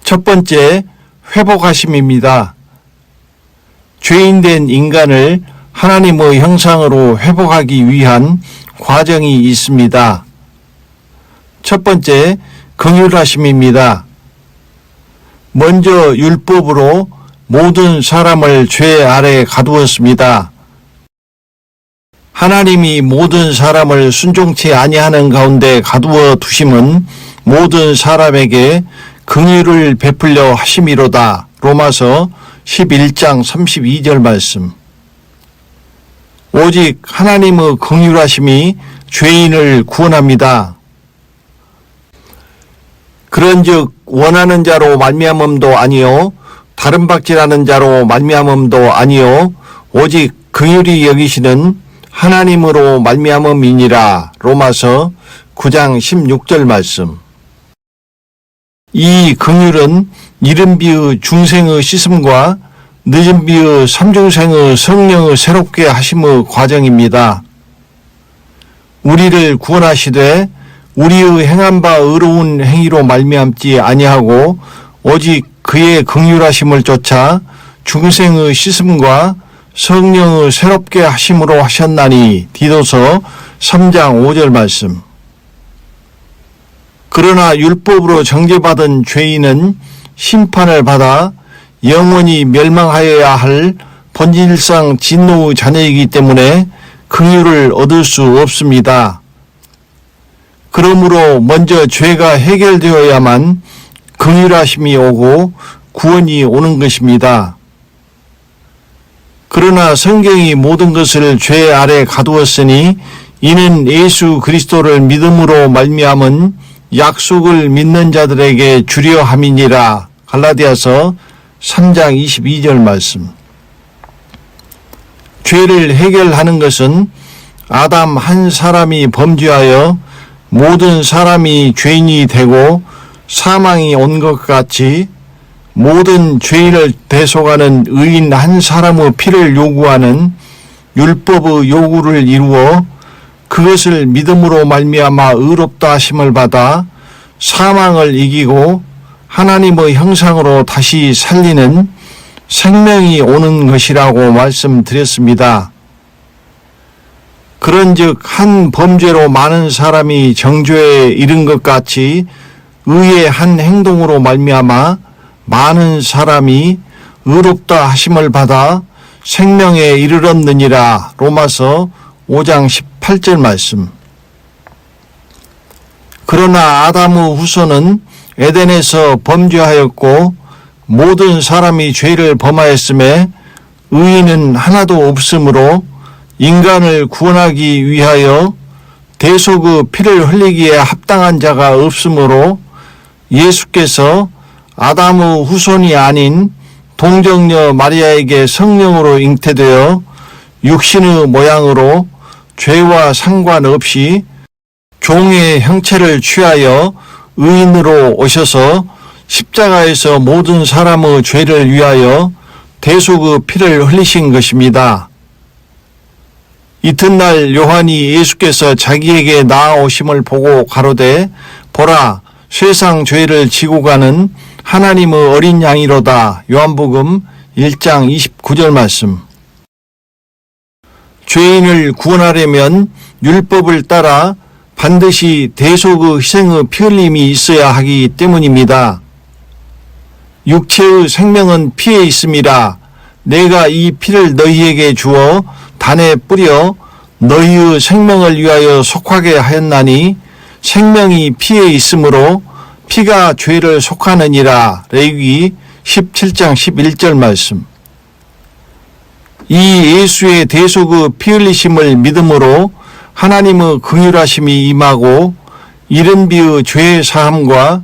첫 번째, 회복하심입니다. 죄인된 인간을 하나님의 형상으로 회복하기 위한 과정이 있습니다. 첫 번째, 긍휼하심입니다. 먼저 율법으로 모든 사람을 죄 아래 가두었습니다. 하나님이 모든 사람을 순종치 아니하는 가운데 가두어 두심은 모든 사람에게 긍휼을 베풀려 하심이로다. 로마서 11장 32절 말씀. 오직 하나님의 긍휼하심이 죄인을 구원합니다. 그런즉 원하는 자로 말미암음도 아니요 다른 박질하는 자로 말미암음도 아니요 오직 긍휼히 여기시는 하나님으로 말미암음이니라. 로마서 9장 16절 말씀. 이 긍휼은 이른 비의 중생의 씻음과 늦은 비의 삼중생의 성령의 새롭게 하심의 과정입니다. 우리를 구원하시되 우리의 행한 바 의로운 행위로 말미암지 아니하고 오직 그의 긍휼하심을 쫓아 중생의 씻음과 성령의 새롭게 하심으로 하셨나니. 디도서 3장 5절 말씀. 그러나 율법으로 정죄받은 죄인은 심판을 받아 영원히 멸망하여야 할 본질상 진노의 자녀이기 때문에 긍휼을 얻을 수 없습니다. 그러므로 먼저 죄가 해결되어야만 긍휼하심이 오고 구원이 오는 것입니다. 그러나 성경이 모든 것을 죄 아래 가두었으니 이는 예수 그리스도를 믿음으로 말미암은 약속을 믿는 자들에게 주려 함이니라. 갈라디아서 3장 22절 말씀. 죄를 해결하는 것은 아담 한 사람이 범죄하여 모든 사람이 죄인이 되고 사망이 온 것 같이 모든 죄인을 대속하는 의인 한 사람의 피를 요구하는 율법의 요구를 이루어 그것을 믿음으로 말미암아 의롭다 하심을 받아 사망을 이기고 하나님의 형상으로 다시 살리는 생명이 오는 것이라고 말씀드렸습니다. 그런즉 한 범죄로 많은 사람이 정죄에 이른 것 같이 의의 한 행동으로 말미암아 많은 사람이 의롭다 하심을 받아 생명에 이르렀느니라. 로마서 5장 18절 말씀. 그러나 아담의 후손은 에덴에서 범죄하였고 모든 사람이 죄를 범하였음에 의인은 하나도 없으므로 인간을 구원하기 위하여 대속의 피를 흘리기에 합당한 자가 없으므로 예수께서 아담의 후손이 아닌 동정녀 마리아에게 성령으로 잉태되어 육신의 모양으로 죄와 상관없이 종의 형체를 취하여 의인으로 오셔서 십자가에서 모든 사람의 죄를 위하여 대속의 피를 흘리신 것입니다. 이튿날 요한이 예수께서 자기에게 나아오심을 보고 가로되 보라 세상 죄를 지고 가는 하나님의 어린 양이로다. 요한복음 1장 29절 말씀. 죄인을 구원하려면 율법을 따라 반드시 대속의 희생의 피 흘림이 있어야 하기 때문입니다. 육체의 생명은 피에 있음이라. 내가 이 피를 너희에게 주어 단에 뿌려 너희의 생명을 위하여 속하게 하였나니 생명이 피에 있으므로 피가 죄를 속하느니라. 레위기 17장 11절 말씀. 이 예수의 대속의 피 흘리심을 믿음으로 하나님의 긍휼하심이 임하고 이른 비의 죄 사함과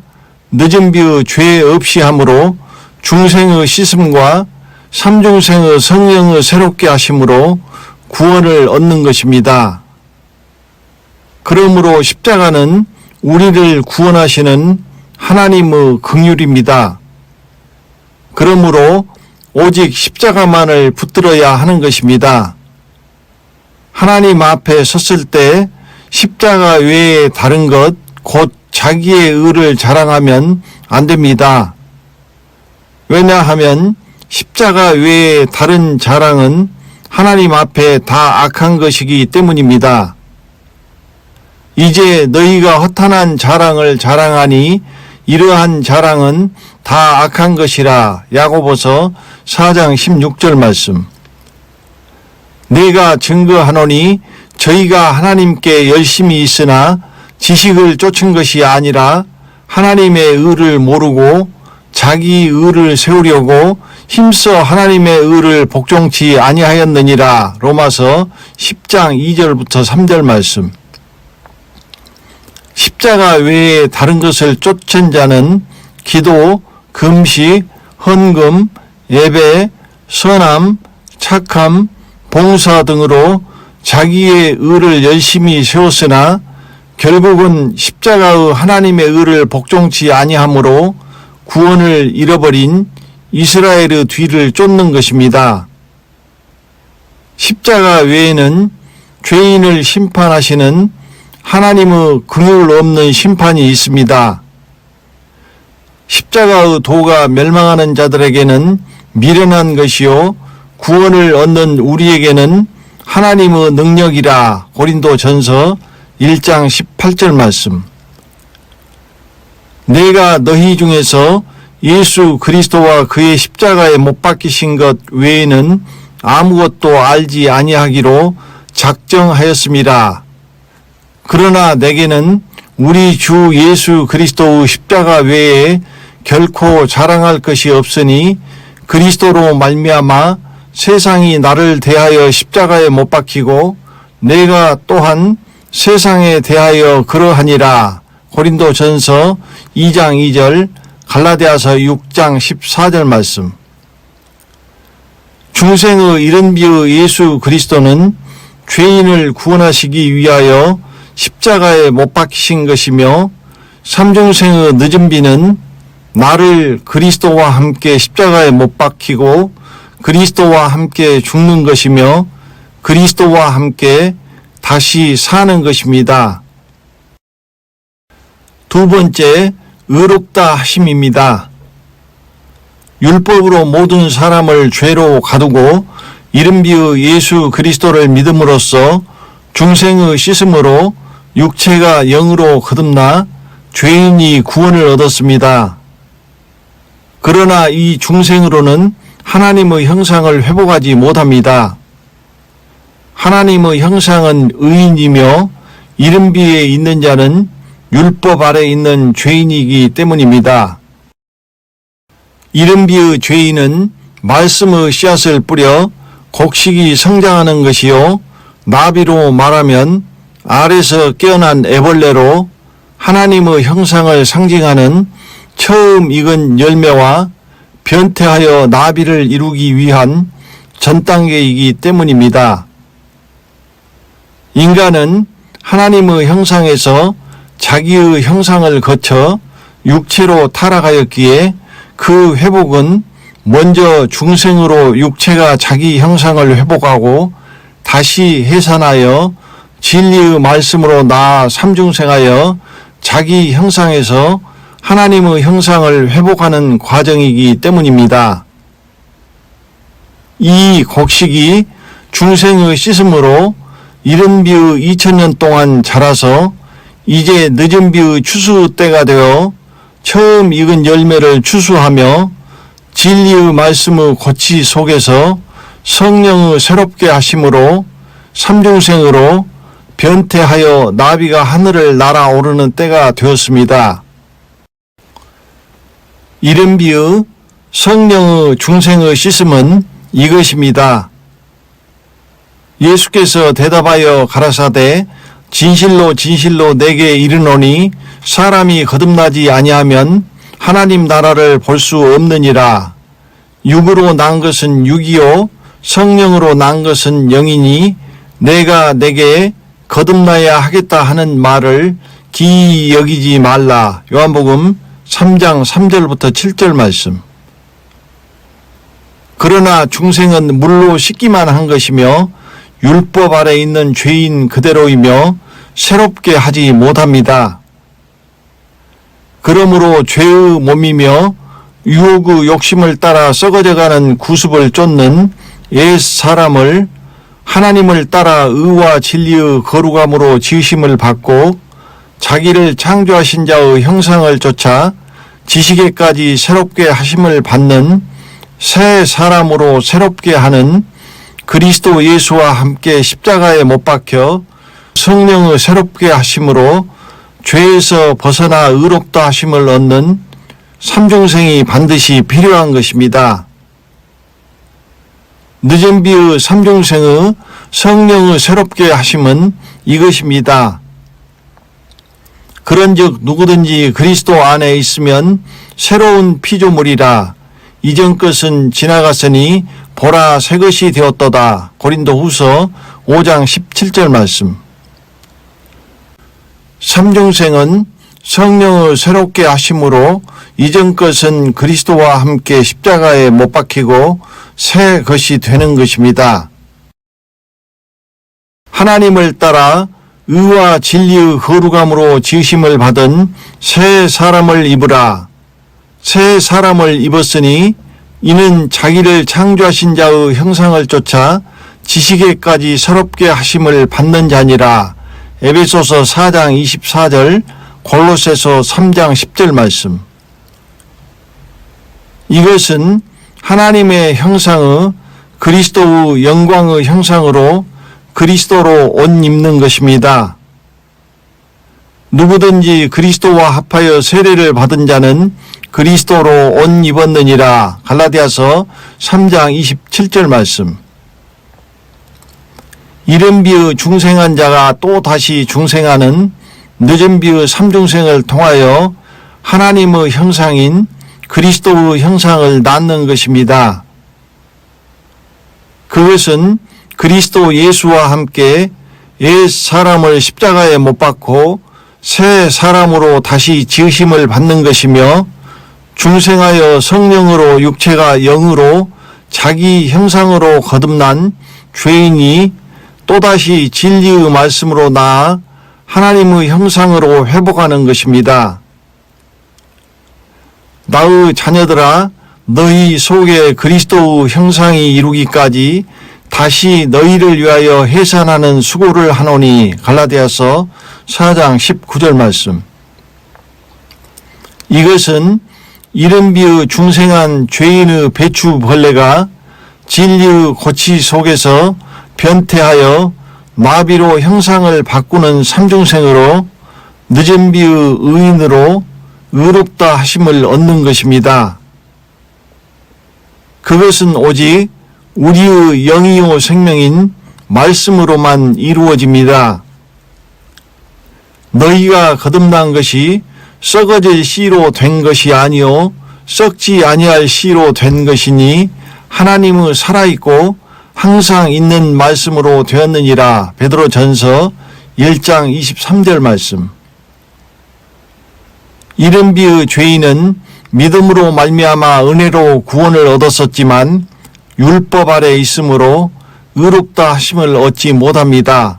늦은 비의 죄 없이 함으로 중생의 씻음과 삼중생의 성령의 새롭게 하심으로 구원을 얻는 것입니다. 그러므로 십자가는 우리를 구원하시는 하나님의 긍휼입니다. 그러므로 오직 십자가만을 붙들어야 하는 것입니다. 하나님 앞에 섰을 때 십자가 외에 다른 것, 곧 자기의 의를 자랑하면 안 됩니다. 왜냐하면 십자가 외에 다른 자랑은 하나님 앞에 다 악한 것이기 때문입니다. 이제 너희가 허탄한 자랑을 자랑하니 이러한 자랑은 다 악한 것이라. 야고보서 4장 16절 말씀. 내가 증거하노니 저희가 하나님께 열심히 있으나 지식을 쫓은 것이 아니라 하나님의 의를 모르고 자기 의를 세우려고 힘써 하나님의 의를 복종치 아니하였느니라. 로마서 10장 2절부터 3절 말씀. 십자가 외에 다른 것을 쫓은 자는 기도, 금식, 헌금, 예배, 선함, 착함, 봉사 등으로 자기의 의를 열심히 세웠으나 결국은 십자가의 하나님의 의를 복종치 아니하므로 구원을 잃어버린 이스라엘의 뒤를 쫓는 것입니다. 십자가 외에는 죄인을 심판하시는 하나님의 긍휼 없는 심판이 있습니다. 십자가의 도가 멸망하는 자들에게는 미련한 것이요 구원을 얻는 우리에게는 하나님의 능력이라. 고린도전서 1장 18절 말씀. 내가 너희 중에서 예수 그리스도와 그의 십자가에 못 박히신 것 외에는 아무것도 알지 아니하기로 작정하였습니다. 그러나 내게는 우리 주 예수 그리스도의 십자가 외에 결코 자랑할 것이 없으니 그리스도로 말미암아 세상이 나를 대하여 십자가에 못 박히고 내가 또한 세상에 대하여 그러하니라. 고린도전서 2장 2절, 갈라디아서 6장 14절 말씀. 중생의 이른비의 예수 그리스도는 죄인을 구원하시기 위하여 십자가에 못 박히신 것이며 삼중생의 늦은 비는 나를 그리스도와 함께 십자가에 못 박히고 그리스도와 함께 죽는 것이며 그리스도와 함께 다시 사는 것입니다. 두 번째, 의롭다 하심입니다. 율법으로 모든 사람을 죄로 가두고 이른비의 예수 그리스도를 믿음으로써 중생의 씻음으로 육체가 영으로 거듭나 죄인이 구원을 얻었습니다. 그러나 이 중생으로는 하나님의 형상을 회복하지 못합니다. 하나님의 형상은 의인이며 이른비에 있는 자는 율법 아래 있는 죄인이기 때문입니다. 이른비의 죄인은 말씀의 씨앗을 뿌려 곡식이 성장하는 것이요 나비로 말하면 알에서 깨어난 애벌레로 하나님의 형상을 상징하는 처음 익은 열매와 변태하여 나비를 이루기 위한 전 단계이기 때문입니다. 인간은 하나님의 형상에서 자기의 형상을 거쳐 육체로 타락하였기에 그 회복은 먼저 중생으로 육체가 자기 형상을 회복하고 다시 해산하여 진리의 말씀으로 나아 삼중생하여 자기 형상에서 하나님의 형상을 회복하는 과정이기 때문입니다. 이 곡식이 중생의 씻음으로 이른 비의 2000년 동안 자라서 이제 늦은 비의 추수 때가 되어 처음 익은 열매를 추수하며 진리의 말씀의 고치 속에서 성령의 새롭게 하심으로 삼중생으로 변태하여 나비가 하늘을 날아오르는 때가 되었습니다. 이른 비의 성령의 중생의 씻음은 이것입니다. 예수께서 대답하여 가라사대 진실로 진실로 내게 이르노니 사람이 거듭나지 아니하면 하나님 나라를 볼 수 없느니라. 육으로 난 것은 육이요 성령으로 난 것은 영이니 내가 내게 거듭나야 하겠다 하는 말을 기이 여기지 말라. 요한복음 3장 3절부터 7절 말씀. 그러나 중생은 물로 씻기만 한 것이며 율법 아래 있는 죄인 그대로이며 새롭게 하지 못합니다. 그러므로 죄의 몸이며 유혹의 욕심을 따라 썩어져가는 구습을 쫓는 옛 사람을 하나님을 따라 의와 진리의 거룩함으로 지으심을 받고 자기를 창조하신 자의 형상을 쫓아 지식에까지 새롭게 하심을 받는 새 사람으로 새롭게 하는 그리스도 예수와 함께 십자가에 못 박혀 성령의 새롭게 하심으로 죄에서 벗어나 의롭다 하심을 얻는 삼중생이 반드시 필요한 것입니다. 늦은 비의 삼중생의 성령의 새롭게 하심은 이것입니다. 그런즉 누구든지 그리스도 안에 있으면 새로운 피조물이라. 이전 것은 지나갔으니 보라 새 것이 되었도다. 고린도후서 5장 17절 말씀. 삼중생은 성령을 새롭게 하심으로 이전 것은 그리스도와 함께 십자가에 못 박히고 새 것이 되는 것입니다. 하나님을 따라 의와 진리의 거룩함으로 지으심을 받은 새 사람을 입으라. 새 사람을 입었으니 이는 자기를 창조하신 자의 형상을 쫓아 지식에까지 새롭게 하심을 받는 자니라. 에베소서 4장 24절, 골로새서 3장 10절 말씀. 이것은 하나님의 형상의 그리스도의 영광의 형상으로 그리스도로 옷 입는 것입니다. 누구든지 그리스도와 합하여 세례를 받은 자는 그리스도로 옷 입었느니라. 갈라디아서 3장 27절 말씀. 이른 비의 중생한 자가 또 다시 중생하는 늦은 비의 삼중생을 통하여 하나님의 형상인 그리스도의 형상을 낳는 것입니다. 그것은 그리스도 예수와 함께 옛 사람을 십자가에 못 박고 새 사람으로 다시 지으심을 받는 것이며 중생하여 성령으로 육체가 영으로 자기 형상으로 거듭난 죄인이 또다시 진리의 말씀으로 나아 하나님의 형상으로 회복하는 것입니다. 나의 자녀들아, 너희 속에 그리스도의 형상이 이루기까지 다시 너희를 위하여 해산하는 수고를 하노니. 갈라디아서 4장 19절 말씀. 이것은 이른 비의 중생한 죄인의 배추벌레가 진리의 고치 속에서 변태하여 마비로 형상을 바꾸는 삼중생으로 늦은 비의 의인으로 의롭다 하심을 얻는 것입니다. 그것은 오직 우리의 영이요 생명인 말씀으로만 이루어집니다. 너희가 거듭난 것이 썩어질 씨로 된 것이 아니요 썩지 아니할 씨로 된 것이니 하나님의 살아있고 항상 있는 말씀으로 되었느니라. 베드로전서 1장 23절 말씀. 이른 비의 죄인은 믿음으로 말미암아 은혜로 구원을 얻었었지만 율법 아래 있으므로 의롭다 하심을 얻지 못합니다.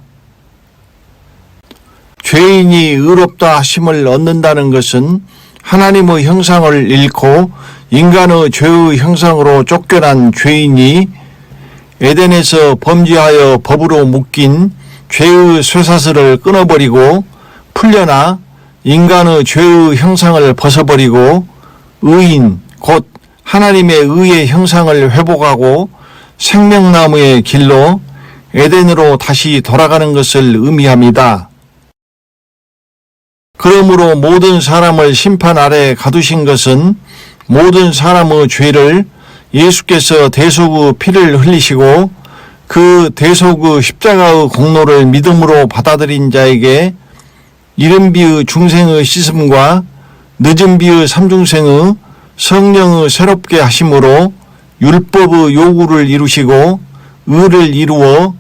죄인이 의롭다 하심을 얻는다는 것은 하나님의 형상을 잃고 인간의 죄의 형상으로 쫓겨난 죄인이 에덴에서 범죄하여 법으로 묶인 죄의 쇠사슬을 끊어버리고 풀려나 인간의 죄의 형상을 벗어버리고 의인 곧 하나님의 의의 형상을 회복하고 생명나무의 길로 에덴으로 다시 돌아가는 것을 의미합니다. 그러므로 모든 사람을 심판 아래 가두신 것은 모든 사람의 죄를 예수께서 대속의 피를 흘리시고 그 대속의 십자가의 공로를 믿음으로 받아들인 자에게 이른 비의 중생의 씻음과 늦은 비의 삼중생의 성령의 새롭게 하심으로 율법의 요구를 이루시고 의를 이루어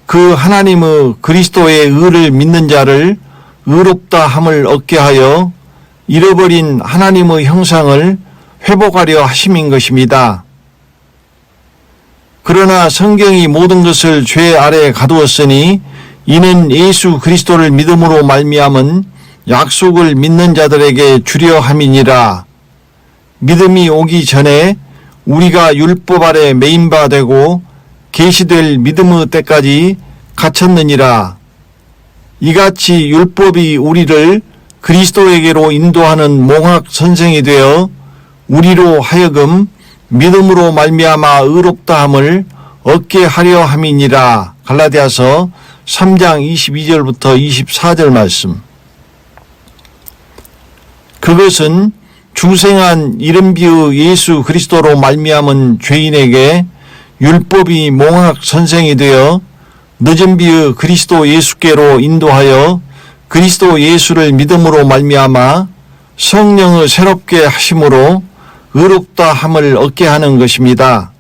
그 하나님의 그리스도의 의를 믿는 자를 의롭다 함을 얻게 하여 잃어버린 하나님의 형상을 회복하려 하심인 것입니다. 그러나 성경이 모든 것을 죄 아래에 가두었으니 이는 예수 그리스도를 믿음으로 말미암은 약속을 믿는 자들에게 주려 함이니라. 믿음이 오기 전에 우리가 율법 아래 매인 바 되고 계시될 믿음의 때까지 갇혔느니라. 이같이 율법이 우리를 그리스도에게로 인도하는 몽학 선생이 되어 우리로 하여금 믿음으로 말미암아 의롭다함을 얻게 하려 함이니라. 갈라디아서 3장 22절부터 24절 말씀. 그것은 중생한 이른비의 예수 그리스도로 말미암은 죄인에게 율법이 몽학 선생이 되어 늦은 비의 그리스도 예수께로 인도하여 그리스도 예수를 믿음으로 말미암아 성령의 새롭게 하심으로 의롭다 함을 얻게 하는 것입니다.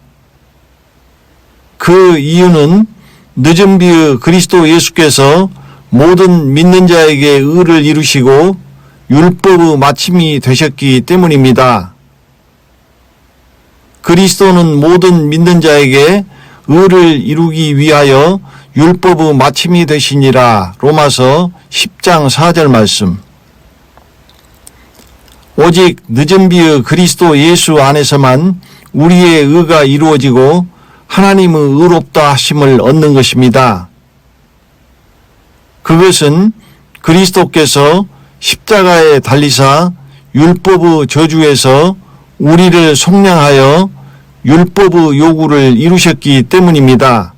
그 이유는 늦은 비의 그리스도 예수께서 모든 믿는 자에게 의를 이루시고 율법의 마침이 되셨기 때문입니다. 그리스도는 모든 믿는 자에게 의를 이루기 위하여 율법의 마침이 되시니라. 로마서 10장 4절 말씀. 오직 늦은 비의 그리스도 예수 안에서만 우리의 의가 이루어지고 하나님의 의롭다 하심을 얻는 것입니다. 그것은 그리스도께서 십자가에 달리사 율법의 저주에서 우리를 속량하여 율법의 요구를 이루셨기 때문입니다.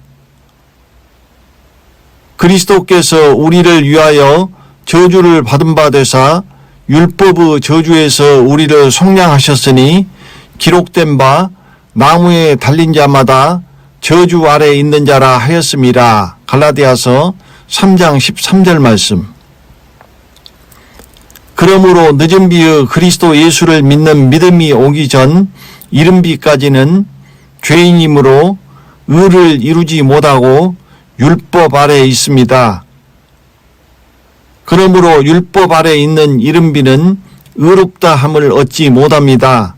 그리스도께서 우리를 위하여 저주를 받은 바 되사 율법의 저주에서 우리를 속량하셨으니 기록된 바 나무에 달린 자마다 저주 아래 있는 자라 하였음이라. 갈라디아서 3장 13절 말씀. 그러므로 늦은 비의 그리스도 예수를 믿는 믿음이 오기 전 이른 비까지는 죄인이므로 의를 이루지 못하고 율법 아래에 있습니다. 그러므로 율법 아래에 있는 이른 비는 의롭다 함을 얻지 못합니다.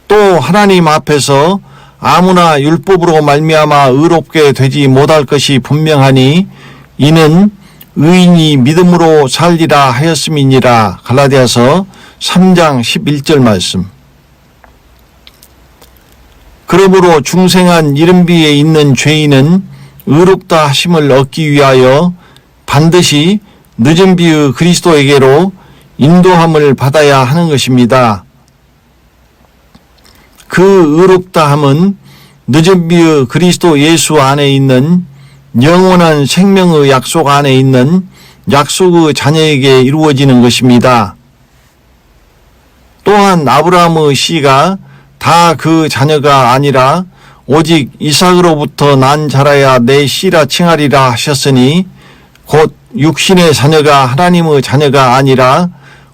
또 하나님 앞에서 아무나 율법으로 말미암아 의롭게 되지 못할 것이 분명하니 이는 의인이 믿음으로 살리라 하였음이니라. 갈라디아서 3장 11절 말씀. 그러므로 중생한 이른 비에 있는 죄인은 의롭다 하심을 얻기 위하여 반드시 늦은 비의 그리스도에게로 인도함을 받아야 하는 것입니다. 그 의롭다 함은 늦은 비의 그리스도 예수 안에 있는 영원한 생명의 약속 안에 있는 약속의 자녀에게 이루어지는 것입니다. 또한 아브라함의 씨가 다 그 자녀가 아니라 오직 이삭으로부터 난 자라야 내 씨라 칭하리라 하셨으니 곧 육신의 자녀가 하나님의 자녀가 아니라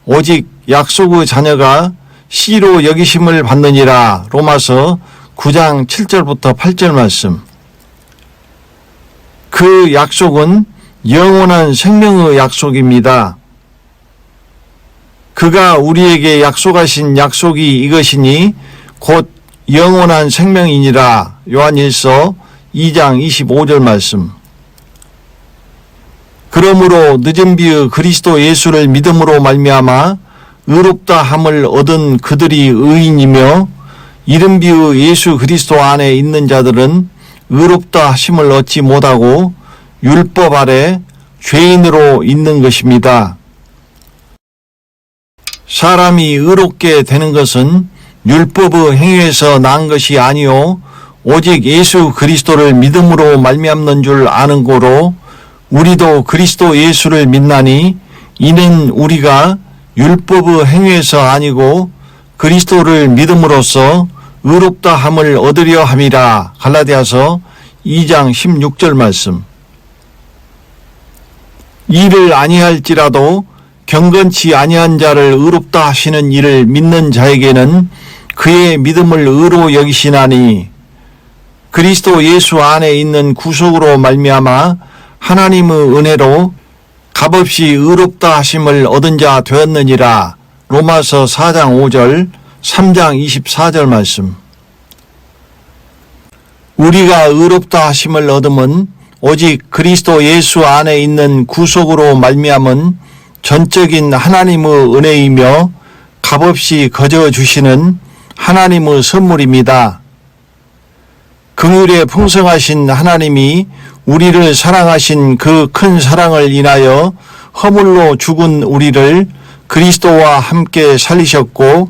오직 약속의 자녀가 씨로 여기심을 받느니라. 로마서 9장 7절부터 8절 말씀. 그 약속은 영원한 생명의 약속입니다. 그가 우리에게 약속하신 약속이 이것이니 곧 영원한 생명이니라. 요한일서 2장 25절 말씀. 그러므로 늦은 비의 그리스도 예수를 믿음으로 말미암아 의롭다 함을 얻은 그들이 의인이며 이른 비의 예수 그리스도 안에 있는 자들은 의롭다 하심을 얻지 못하고 율법 아래 죄인으로 있는 것입니다. 사람이 의롭게 되는 것은 율법의 행위에서 난 것이 아니요 오직 예수 그리스도를 믿음으로 말미암는 줄 아는 고로 우리도 그리스도 예수를 믿나니 이는 우리가 율법의 행위에서 아니고 그리스도를 믿음으로써 의롭다 함을 얻으려 함이라. 갈라디아서 2장 16절 말씀. 이를 아니할지라도 경건치 아니한 자를 의롭다 하시는 이를 믿는 자에게는 그의 믿음을 의로 여기시나니 그리스도 예수 안에 있는 구속으로 말미암아 하나님의 은혜로 값없이 의롭다 하심을 얻은 자 되었느니라. 로마서 4장 5절 3장 24절 말씀. 우리가 의롭다 하심을 얻음은 오직 그리스도 예수 안에 있는 구속으로 말미암은 전적인 하나님의 은혜이며 값없이 거저 주시는 하나님의 선물입니다. 긍휼에 풍성하신 하나님이 우리를 사랑하신 그 큰 사랑을 인하여 허물로 죽은 우리를 그리스도와 함께 살리셨고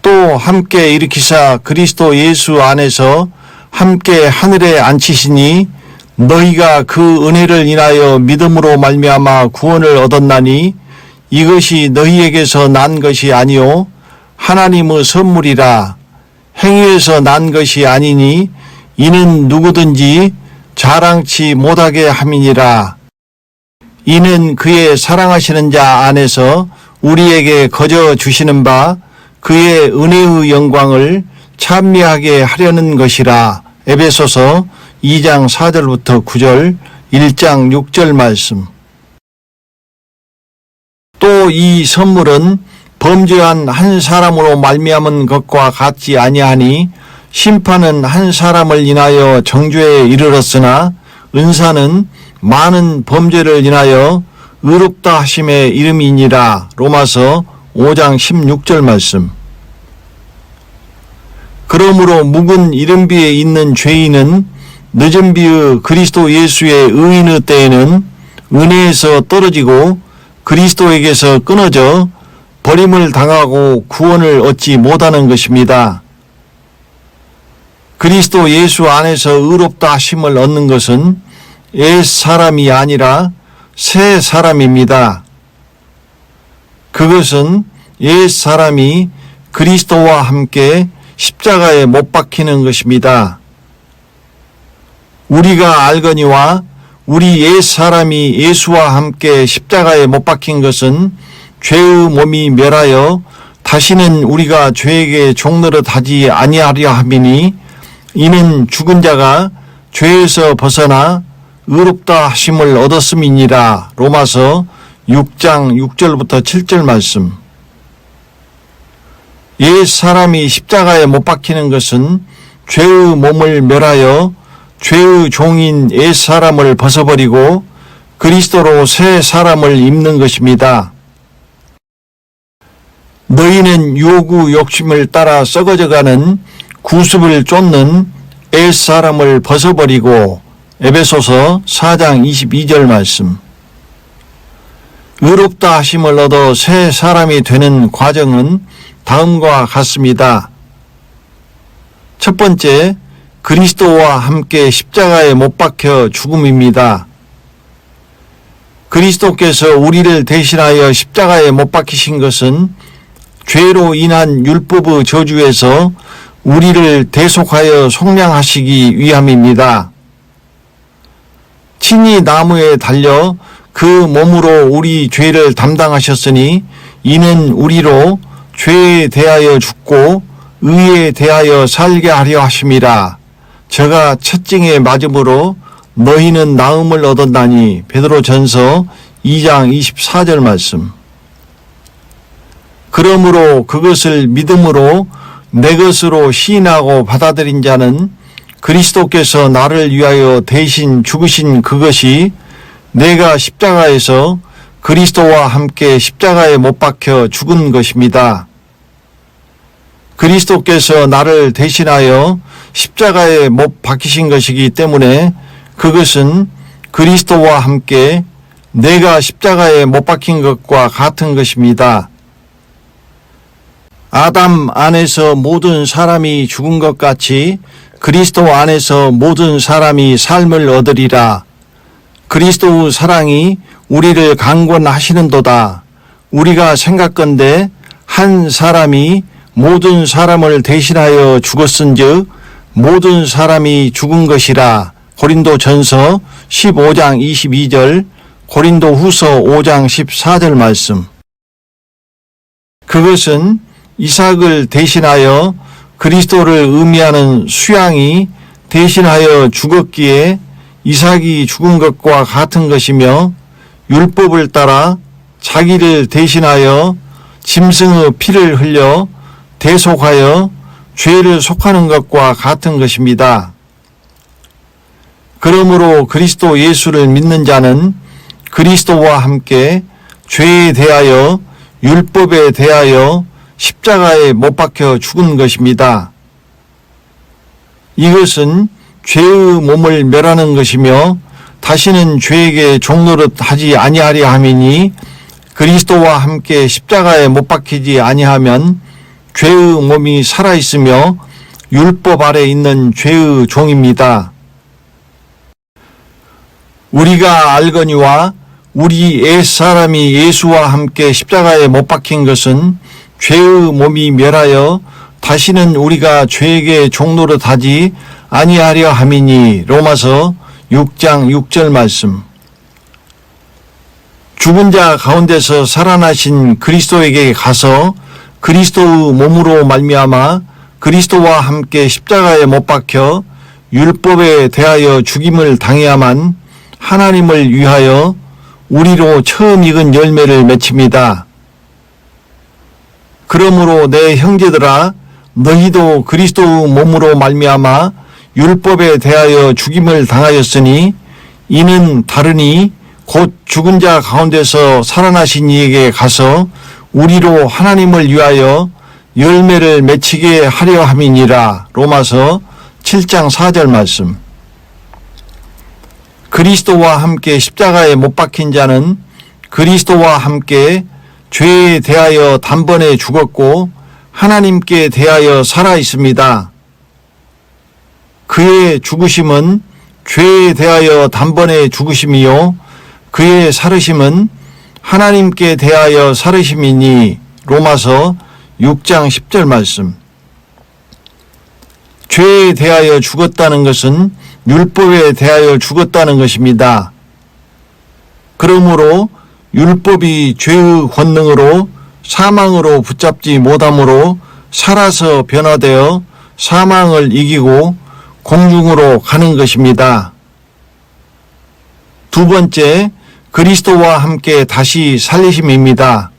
또 함께 일으키사 그리스도 예수 안에서 함께 하늘에 앉히시니 너희가 그 은혜를 인하여 믿음으로 말미암아 구원을 얻었나니 이것이 너희에게서 난 것이 아니요 하나님의 선물이라. 행위에서 난 것이 아니니 이는 누구든지 자랑치 못하게 함이니라. 이는 그의 사랑하시는 자 안에서 우리에게 거저 주시는 바 그의 은혜의 영광을 찬미하게 하려는 것이라. 에베소서 2장 4절부터 9절, 1장 6절 말씀. 또 이 선물은 범죄한 한 사람으로 말미암은 것과 같지 아니하니 심판은 한 사람을 인하여 정죄에 이르렀으나 은사는 많은 범죄를 인하여 의롭다 하심의 이름이니라. 로마서 5장 16절 말씀. 그러므로 묵은 이른비에 있는 죄인은 늦은 비의 그리스도 예수의 의인의 때에는 은혜에서 떨어지고 그리스도에게서 끊어져 버림을 당하고 구원을 얻지 못하는 것입니다. 그리스도 예수 안에서 의롭다 하심을 얻는 것은 옛 사람이 아니라 새 사람입니다. 그것은 옛 사람이 그리스도와 함께 십자가에 못 박히는 것입니다. 우리가 알거니와 우리 옛 사람이 예수와 함께 십자가에 못 박힌 것은 죄의 몸이 멸하여 다시는 우리가 죄에게 종노릇 하지 아니하려 함이니 이는 죽은 자가 죄에서 벗어나 의롭다 하심을 얻었음이니라. 로마서 6장 6절부터 7절 말씀. 옛 사람이 십자가에 못 박히는 것은 죄의 몸을 멸하여 죄의 종인 옛 사람을 벗어버리고 그리스도로 새 사람을 입는 것입니다. 너희는 유혹의 욕심을 따라 썩어져가는 구습을 쫓는 옛 사람을 벗어버리고. 에베소서 4장 22절 말씀. 의롭다 하심을 얻어 새 사람이 되는 과정은 다음과 같습니다. 첫 번째, 그리스도와 함께 십자가에 못 박혀 죽음입니다. 그리스도께서 우리를 대신하여 십자가에 못 박히신 것은 죄로 인한 율법의 저주에서 우리를 대속하여 속량하시기 위함입니다. 친히 나무에 달려 그 몸으로 우리 죄를 담당하셨으니 이는 우리로 죄에 대하여 죽고 의에 대하여 살게 하려 하심이라. 저가 채찍에 맞음으로 너희는 나음을 얻었나니. 베드로전서 2장 24절 말씀. 그러므로 그것을 믿음으로 내 것으로 시인하고 받아들인 자는 그리스도께서 나를 위하여 대신 죽으신 그것이 내가 십자가에서 그리스도와 함께 십자가에 못 박혀 죽은 것입니다. 그리스도께서 나를 대신하여 십자가에 못 박히신 것이기 때문에 그것은 그리스도와 함께 내가 십자가에 못 박힌 것과 같은 것입니다. 아담 안에서 모든 사람이 죽은 것 같이 그리스도 안에서 모든 사람이 삶을 얻으리라. 그리스도의 사랑이 우리를 강권하시는도다. 우리가 생각건대 한 사람이 모든 사람을 대신하여 죽었은즉 모든 사람이 죽은 것이라. 고린도전서 15장 22절, 고린도후서 5장 14절 말씀. 그것은 이삭을 대신하여 그리스도를 의미하는 수양이 대신하여 죽었기에 이삭이 죽은 것과 같은 것이며 율법을 따라 자기를 대신하여 짐승의 피를 흘려 대속하여 죄를 속하는 것과 같은 것입니다. 그러므로 그리스도 예수를 믿는 자는 그리스도와 함께 죄에 대하여 율법에 대하여 십자가에 못 박혀 죽은 것입니다. 이것은 죄의 몸을 멸하는 것이며 다시는 죄에게 종노릇 하지 아니하려 함이니 그리스도와 함께 십자가에 못 박히지 아니하면 죄의 몸이 살아있으며 율법 아래 있는 죄의 종입니다. 우리가 알거니와 우리 옛사람이 예수와 함께 십자가에 못 박힌 것은 죄의 몸이 멸하여 다시는 우리가 죄에게 종노릇 하지 아니하려 함이니 로마서 6장 6절 말씀. 죽은 자 가운데서 살아나신 그리스도에게 가서 그리스도의 몸으로 말미암아 그리스도와 함께 십자가에 못 박혀 율법에 대하여 죽임을 당해야만 하나님을 위하여 우리로 처음 익은 열매를 맺힙니다. 그러므로 내 형제들아 너희도 그리스도의 몸으로 말미암아 율법에 대하여 죽임을 당하였으니 이는 다르니 곧 죽은 자 가운데서 살아나신 이에게 가서 우리로 하나님을 위하여 열매를 맺히게 하려 함이니라. 로마서 7장 4절 말씀. 그리스도와 함께 십자가에 못 박힌 자는 그리스도와 함께 죄에 대하여 단번에 죽었고 하나님께 대하여 살아 있습니다. 그의 죽으심은 죄에 대하여 단번에 죽으심이요 그의 살으심은 하나님께 대하여 살으심이니 로마서 6장 10절 말씀. 죄에 대하여 죽었다는 것은 율법에 대하여 죽었다는 것입니다. 그러므로 율법이 죄의 권능으로 사망으로 붙잡지 못함으로 살아서 변화되어 사망을 이기고 공중으로 가는 것입니다. 두 번째, 그리스도와 함께 다시 살리심입니다.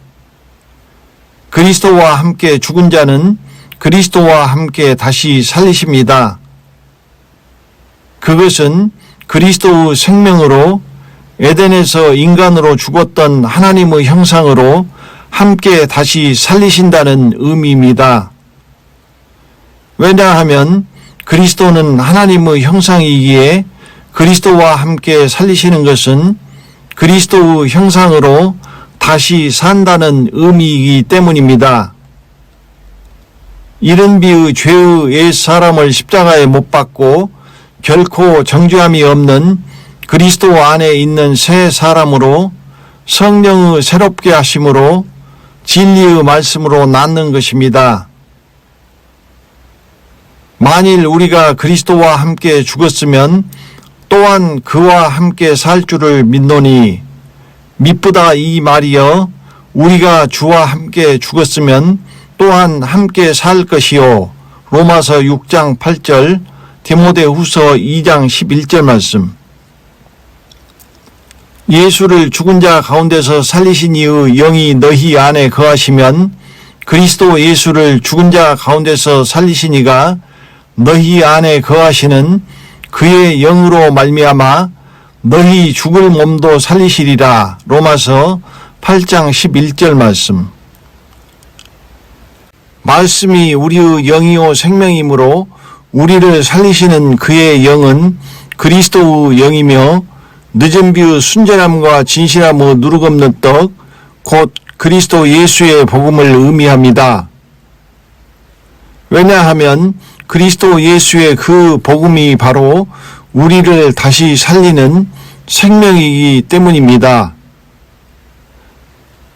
그리스도와 함께 죽은 자는 그리스도와 함께 다시 살리십니다. 그것은 그리스도의 생명으로 에덴에서 인간으로 죽었던 하나님의 형상으로 함께 다시 살리신다는 의미입니다. 왜냐하면 그리스도는 하나님의 형상이기에 그리스도와 함께 살리시는 것은 그리스도의 형상으로 다시 산다는 의미이기 때문입니다. 이른비의 죄의 옛사람을 십자가에 못 박고 결코 정죄함이 없는 그리스도 안에 있는 새 사람으로 성령의 새롭게 하심으로 진리의 말씀으로 낳는 것입니다. 만일 우리가 그리스도와 함께 죽었으면 또한 그와 함께 살 줄을 믿노니 미쁘다 이 말이여 우리가 주와 함께 죽었으면 또한 함께 살 것이요. 로마서 6장 8절 디모데후서 2장 11절 말씀. 예수를 죽은 자 가운데서 살리신 이의 영이 너희 안에 거하시면 그리스도 예수를 죽은 자 가운데서 살리신 이가 너희 안에 거하시는 그의 영으로 말미암아 너희 죽을 몸도 살리시리라. 로마서 8장 11절 말씀. 말씀이 우리의 영이요 생명이므로 우리를 살리시는 그의 영은 그리스도의 영이며 늦은 비의 순전함과 진실함의 누룩없는 떡 곧 그리스도 예수의 복음을 의미합니다. 왜냐하면 그리스도 예수의 그 복음이 바로 우리를 다시 살리는 생명이기 때문입니다.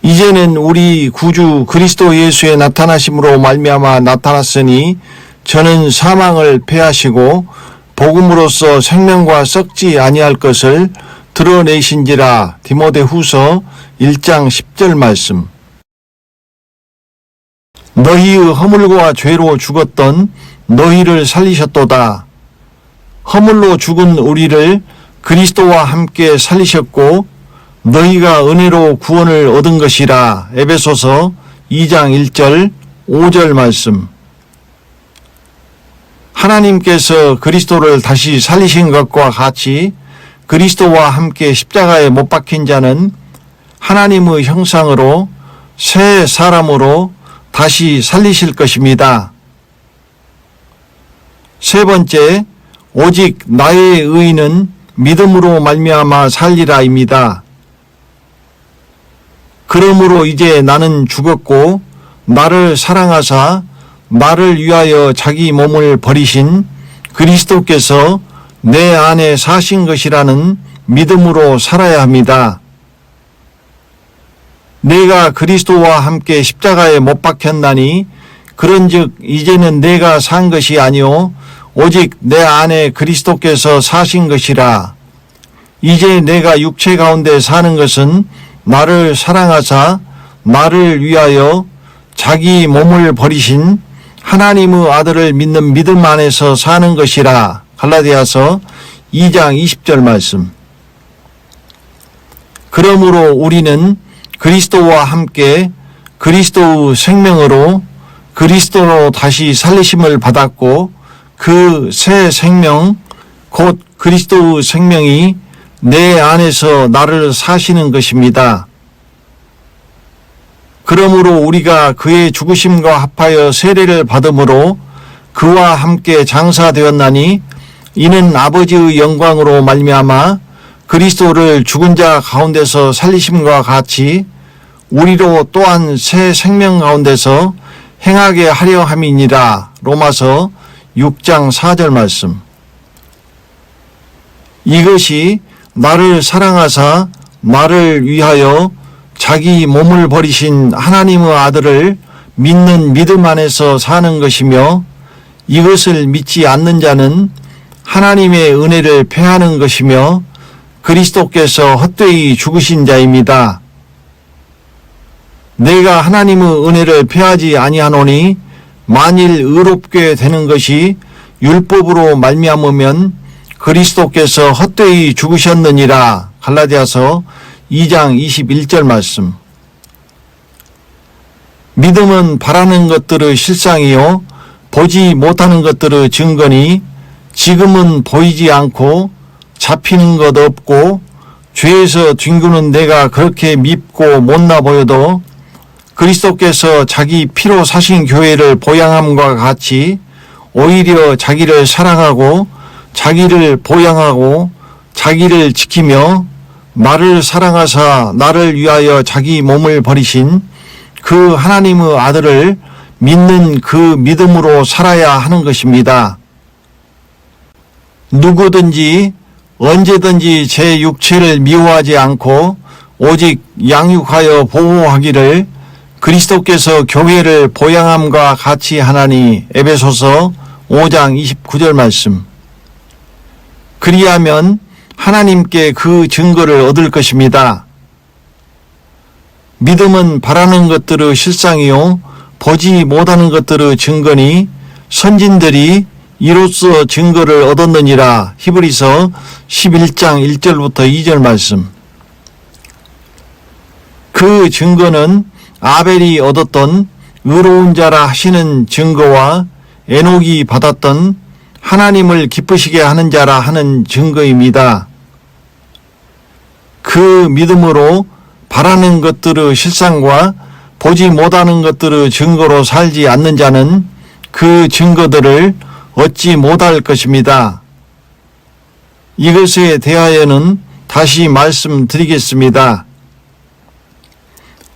이제는 우리 구주 그리스도 예수의 나타나심으로 말미암아 나타났으니 저는 사망을 패하시고 복음으로써 생명과 썩지 아니할 것을 드러내신지라. 디모데후서 1장 10절 말씀. 너희의 허물과 죄로 죽었던 너희를 살리셨도다. 허물로 죽은 우리를 그리스도와 함께 살리셨고 너희가 은혜로 구원을 얻은 것이라. 에베소서 2장 1절 5절 말씀. 하나님께서 그리스도를 다시 살리신 것과 같이 그리스도와 함께 십자가에 못 박힌 자는 하나님의 형상으로 새 사람으로 다시 살리실 것입니다. 세 번째, 오직 나의 의인은 믿음으로 말미암아 살리라입니다. 그러므로 이제 나는 죽었고 나를 사랑하사 나를 위하여 자기 몸을 버리신 그리스도께서 내 안에 사신 것이라는 믿음으로 살아야 합니다. 내가 그리스도와 함께 십자가에 못 박혔나니 그런즉 이제는 내가 산 것이 아니요 오직 내 안에 그리스도께서 사신 것이라. 이제 내가 육체 가운데 사는 것은 나를 사랑하사 나를 위하여 자기 몸을 버리신 하나님의 아들을 믿는 믿음 안에서 사는 것이라. 갈라디아서 2장 20절 말씀. 그러므로 우리는 그리스도와 함께 그리스도의 생명으로 그리스도로 다시 살리심을 받았고 그 새 생명 곧 그리스도의 생명이 내 안에서 나를 사시는 것입니다. 그러므로 우리가 그의 죽으심과 합하여 세례를 받음으로 그와 함께 장사되었나니 이는 아버지의 영광으로 말미암아 그리스도를 죽은 자 가운데서 살리심과 같이 우리로 또한 새 생명 가운데서 행하게 하려 함이니라. 로마서 6장 4절 말씀. 이것이 나를 사랑하사 나를 위하여 자기 몸을 버리신 하나님의 아들을 믿는 믿음 안에서 사는 것이며 이것을 믿지 않는 자는 하나님의 은혜를 패하는 것이며 그리스도께서 헛되이 죽으신 자입니다. 내가 하나님의 은혜를 패하지 아니하노니 만일 의롭게 되는 것이 율법으로 말미암으면 그리스도께서 헛되이 죽으셨느니라. 갈라디아서 2장 21절 말씀. 믿음은 바라는 것들의 실상이요 보지 못하는 것들의 증거니 지금은 보이지 않고 잡히는 것 없고 죄에서 뒹구는 내가 그렇게 밉고 못나 보여도 그리스도께서 자기 피로 사신 교회를 보양함과 같이 오히려 자기를 사랑하고 자기를 보양하고 자기를 지키며 나를 사랑하사 나를 위하여 자기 몸을 버리신 그 하나님의 아들을 믿는 그 믿음으로 살아야 하는 것입니다. 누구든지 언제든지 제 육체를 미워하지 않고 오직 양육하여 보호하기를 그리스도께서 교회를 보양함과 같이 하나니. 에베소서 5장 29절 말씀. 그리하면 하나님께 그 증거를 얻을 것입니다. 믿음은 바라는 것들의 실상이요 보지 못하는 것들의 증거니 선진들이 이로써 증거를 얻었느니라. 히브리서 11장 1절부터 2절 말씀. 그 증거는 아벨이 얻었던 의로운 자라 하시는 증거와 에녹이 받았던 하나님을 기쁘시게 하는 자라 하는 증거입니다. 그 믿음으로 바라는 것들의 실상과 보지 못하는 것들의 증거로 살지 않는 자는 그 증거들을 얻지 못할 것입니다. 이것에 대하여는 다시 말씀드리겠습니다.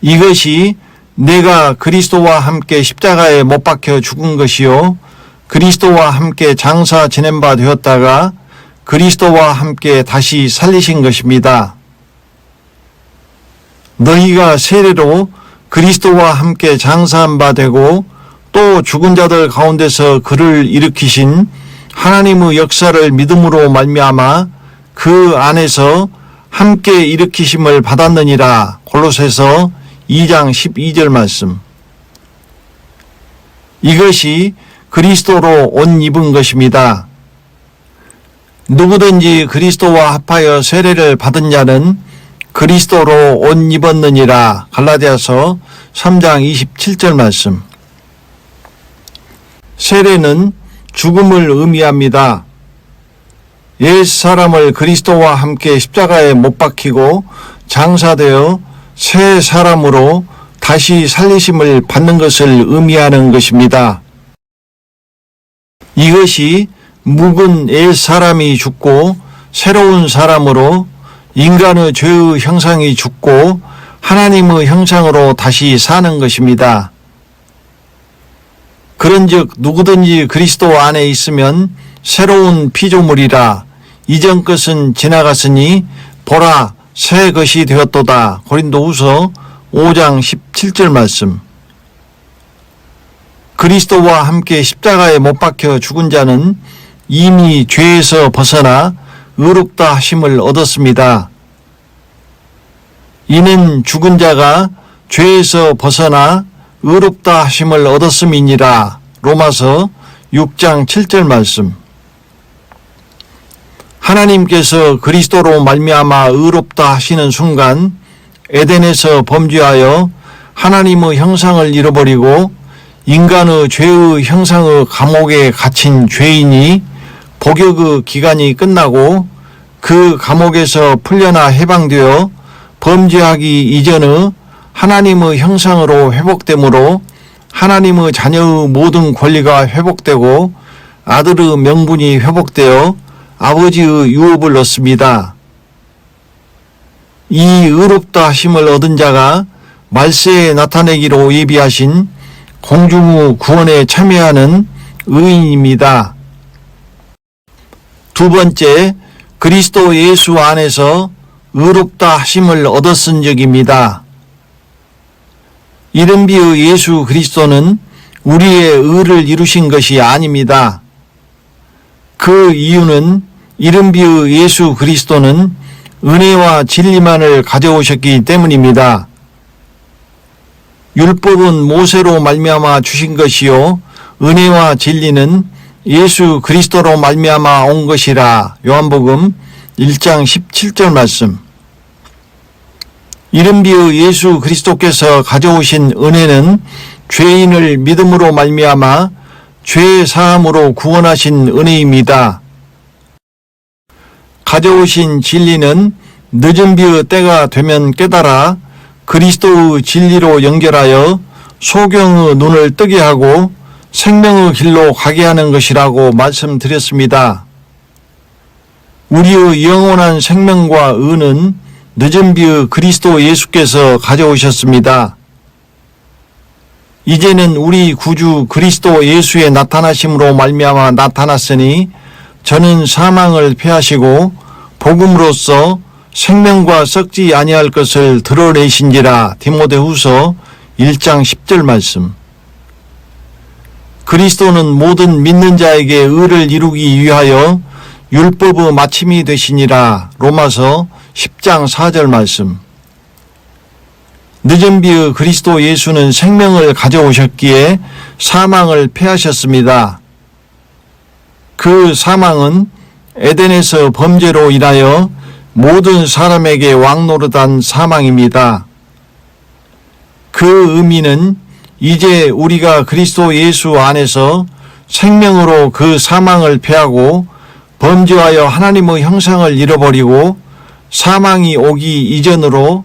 이것이 내가 그리스도와 함께 십자가에 못 박혀 죽은 것이요 그리스도와 함께 장사 지낸 바 되었다가 그리스도와 함께 다시 살리신 것입니다. 너희가 세례로 그리스도와 함께 장사한 바 되고 또 죽은 자들 가운데서 그를 일으키신 하나님의 역사를 믿음으로 말미암아 그 안에서 함께 일으키심을 받았느니라. 골로새서 2장 12절 말씀. 이것이 그리스도로 옷 입은 것입니다. 누구든지 그리스도와 합하여 세례를 받은 자는 그리스도로 옷 입었느니라. 갈라디아서 3장 27절 말씀. 세례는 죽음을 의미합니다. 옛 사람을 그리스도와 함께 십자가에 못 박히고 장사되어 새 사람으로 다시 살리심을 받는 것을 의미하는 것입니다. 이것이 묵은 옛 사람이 죽고 새로운 사람으로 인간의 죄의 형상이 죽고 하나님의 형상으로 다시 사는 것입니다. 그런즉 누구든지 그리스도 안에 있으면 새로운 피조물이라 이전 것은 지나갔으니 보라 새 것이 되었도다. 고린도후서 5장 17절 말씀. 그리스도와 함께 십자가에 못 박혀 죽은 자는 이미 죄에서 벗어나 의롭다 하심을 얻었습니다. 이는 죽은 자가 죄에서 벗어나 의롭다 하심을 얻었음이니라. 로마서 6장 7절 말씀. 하나님께서 그리스도로 말미암아 의롭다 하시는 순간 에덴에서 범죄하여 하나님의 형상을 잃어버리고 인간의 죄의 형상의 감옥에 갇힌 죄인이 복역의 기간이 끝나고 그 감옥에서 풀려나 해방되어 범죄하기 이전의 하나님의 형상으로 회복되므로 하나님의 자녀의 모든 권리가 회복되고 아들의 명분이 회복되어 아버지의 유업을 얻습니다. 이 의롭다 하심을 얻은 자가 말세에 나타내기로 예비하신 공중의 구원에 참여하는 의인입니다. 두 번째, 그리스도 예수 안에서 의롭다 하심을 얻었은 적입니다. 이른비의 예수 그리스도는 우리의 의를 이루신 것이 아닙니다. 그 이유는 이른비의 예수 그리스도는 은혜와 진리만을 가져오셨기 때문입니다. 율법은 모세로 말미암아 주신 것이요 은혜와 진리는 예수 그리스도로 말미암아 온 것이라. 요한복음 1장 17절 말씀. 이른비의 예수 그리스도께서 가져오신 은혜는 죄인을 믿음으로 말미암아 죄 사함으로 구원하신 은혜입니다. 가져오신 진리는 늦은 비의 때가 되면 깨달아 그리스도의 진리로 연결하여 소경의 눈을 뜨게 하고 생명의 길로 가게 하는 것이라고 말씀드렸습니다. 우리의 영원한 생명과 의는 늦은 비의 그리스도 예수께서 가져오셨습니다. 이제는 우리 구주 그리스도 예수의 나타나심으로 말미암아 나타났으니 저는 사망을 패하시고 복음으로써 생명과 썩지 아니할 것을 드러내신지라. 디모데후서 1장 10절 말씀. 그리스도는 모든 믿는 자에게 의를 이루기 위하여 율법의 마침이 되시니라. 로마서 10장 4절 말씀. 늦은 비의 그리스도 예수는 생명을 가져오셨기에 사망을 패하셨습니다. 그 사망은 에덴에서 범죄로 인하여 모든 사람에게 왕노릇한 사망입니다. 그 의미는 이제 우리가 그리스도 예수 안에서 생명으로 그 사망을 패하고 범죄하여 하나님의 형상을 잃어버리고 사망이 오기 이전으로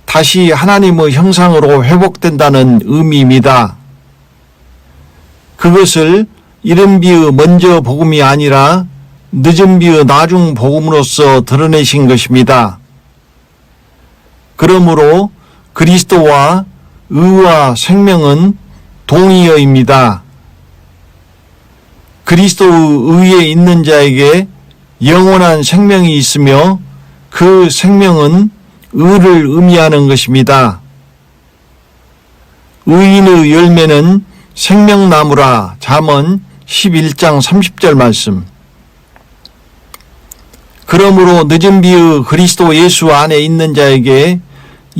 다시 하나님의 형상으로 회복된다는 의미입니다. 그것을 이른 비의 먼저 복음이 아니라 늦은 비의 나중 복음으로써 드러내신 것입니다. 그러므로 그리스도와 의와 생명은 동의어입니다. 그리스도의 의에 있는 자에게 영원한 생명이 있으며 그 생명은 의를 의미하는 것입니다. 의인의 열매는 생명나무라. 잠언 11장 30절 말씀. 그러므로 늦은 비의 그리스도 예수 안에 있는 자에게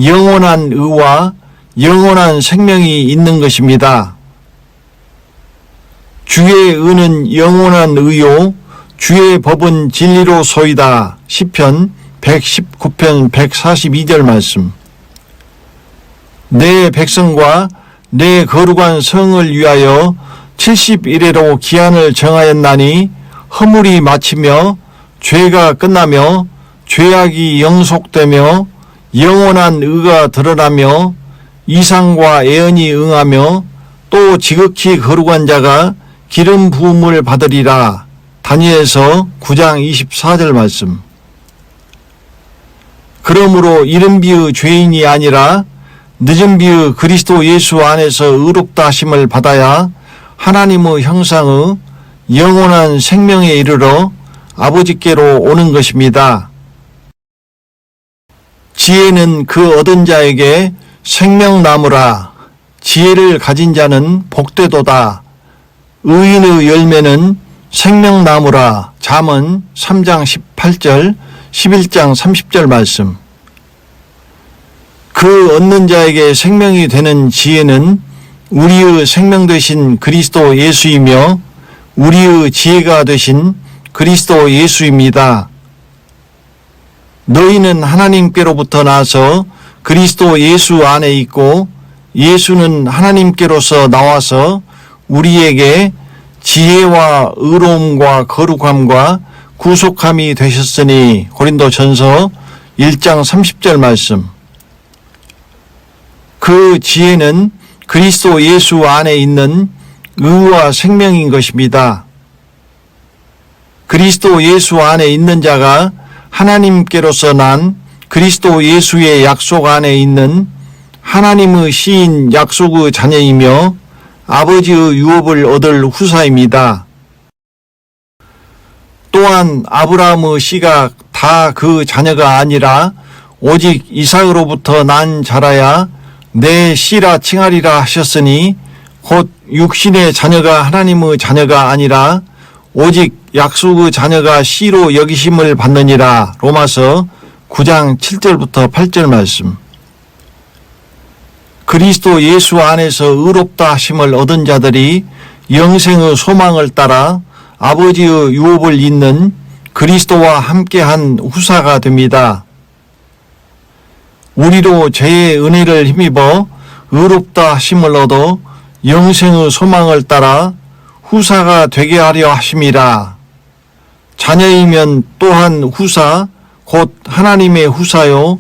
영원한 의와 영원한 생명이 있는 것입니다. 주의 의는 영원한 의요 주의 법은 진리로 소이다. 시편 119편 142절 말씀. 내 백성과 내 거룩한 성을 위하여 70일에로 기한을 정하였나니 허물이 마치며 죄가 끝나며 죄악이 영속되며 영원한 의가 드러나며 이상과 예언이 응하며 또 지극히 거룩한 자가 기름 부음을 받으리라. 다니엘서 9장 24절 말씀. 그러므로 이른 비의 죄인이 아니라 늦은 비의 그리스도 예수 안에서 의롭다 하심을 받아야 하나님의 형상의 영원한 생명에 이르러 아버지께로 오는 것입니다. 지혜는 그 얻은 자에게 생명나무라. 지혜를 가진 자는 복되도다. 의인의 열매는 생명나무라. 잠언 3장 18절, 11장 30절 말씀. 그 얻는 자에게 생명이 되는 지혜는 우리의 생명 되신 그리스도 예수이며 우리의 지혜가 되신 그리스도 예수입니다. 너희는 하나님께로부터 나서 그리스도 예수 안에 있고 예수는 하나님께로서 나와서 우리에게 지혜와 의로움과 거룩함과 구속함이 되셨으니 고린도전서 1장 30절 말씀. 그 지혜는 그리스도 예수 안에 있는 의와 생명인 것입니다. 그리스도 예수 안에 있는 자가 하나님께로서 난 그리스도 예수의 약속 안에 있는 하나님의 시인 약속의 자녀이며 아버지의 유업을 얻을 후사입니다. 또한 아브라함의 씨가 다 그 자녀가 아니라 오직 이삭으로부터 난 자라야 내 씨라 칭하리라 하셨으니 곧 육신의 자녀가 하나님의 자녀가 아니라 오직 약속의 자녀가 씨로 여기심을 받느니라. 로마서 9장 7절부터 8절 말씀. 그리스도 예수 안에서 의롭다 하심을 얻은 자들이 영생의 소망을 따라 아버지의 유업을 잇는 그리스도와 함께한 후사가 됩니다. 우리도 죄의 은혜를 힘입어 의롭다 하심을 얻어 영생의 소망을 따라 후사가 되게 하려 하심이라. 자녀이면 또한 후사 곧 하나님의 후사요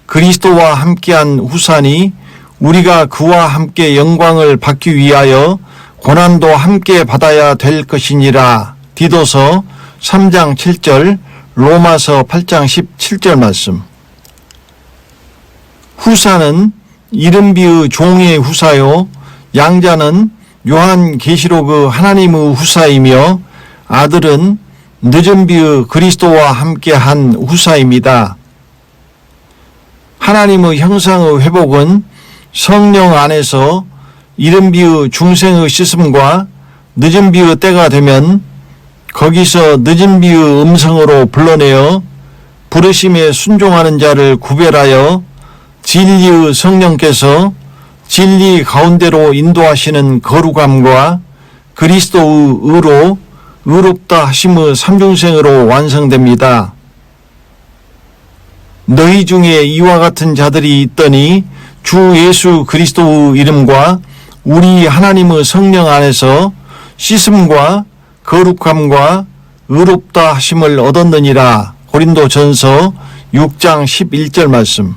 그리스도와 함께한 후사니 우리가 그와 함께 영광을 받기 위하여 고난도 함께 받아야 될 것이니라. 디도서 3장 7절, 로마서 8장 17절 말씀. 후사는 이른비의 종의 후사요 양자는 요한계시록의 하나님의 후사이며 아들은 늦은비의 그리스도와 함께한 후사입니다. 하나님의 형상의 회복은 성령 안에서 이른비의 중생의 씻음과 늦은비의 때가 되면 거기서 늦은비의 음성으로 불러내어 부르심에 순종하는 자를 구별하여 진리의 성령께서 진리 가운데로 인도하시는 거룩함과 그리스도의 의로 의롭다 하심의 삼중생으로 완성됩니다. 너희 중에 이와 같은 자들이 있더니 주 예수 그리스도의 이름과 우리 하나님의 성령 안에서 씻음과 거룩함과 의롭다 하심을 얻었느니라. 고린도전서 6장 11절 말씀.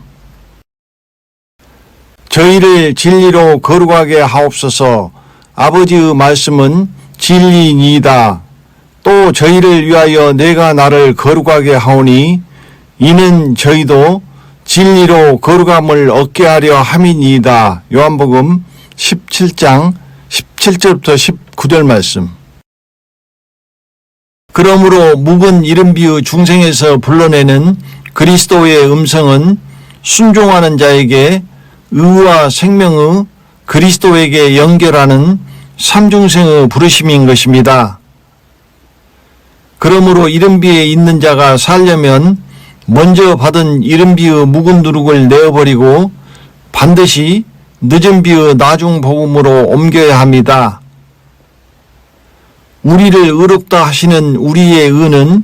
저희를 진리로 거룩하게 하옵소서. 아버지의 말씀은 진리니이다. 또 저희를 위하여 내가 나를 거룩하게 하오니 이는 저희도 진리로 거룩함을 얻게 하려 함이니이다. 요한복음 17장 17절부터 19절 말씀. 그러므로 묵은 이른비의 중생에서 불러내는 그리스도의 음성은 순종하는 자에게 의와 생명의 그리스도에게 연결하는 삼중생의 부르심인 것입니다. 그러므로 이른비에 있는 자가 살려면 먼저 받은 이른비의 묵은 누룩을 내어버리고 반드시 늦은비의 나중 복음으로 옮겨야 합니다. 우리를 의롭다 하시는 우리의 의는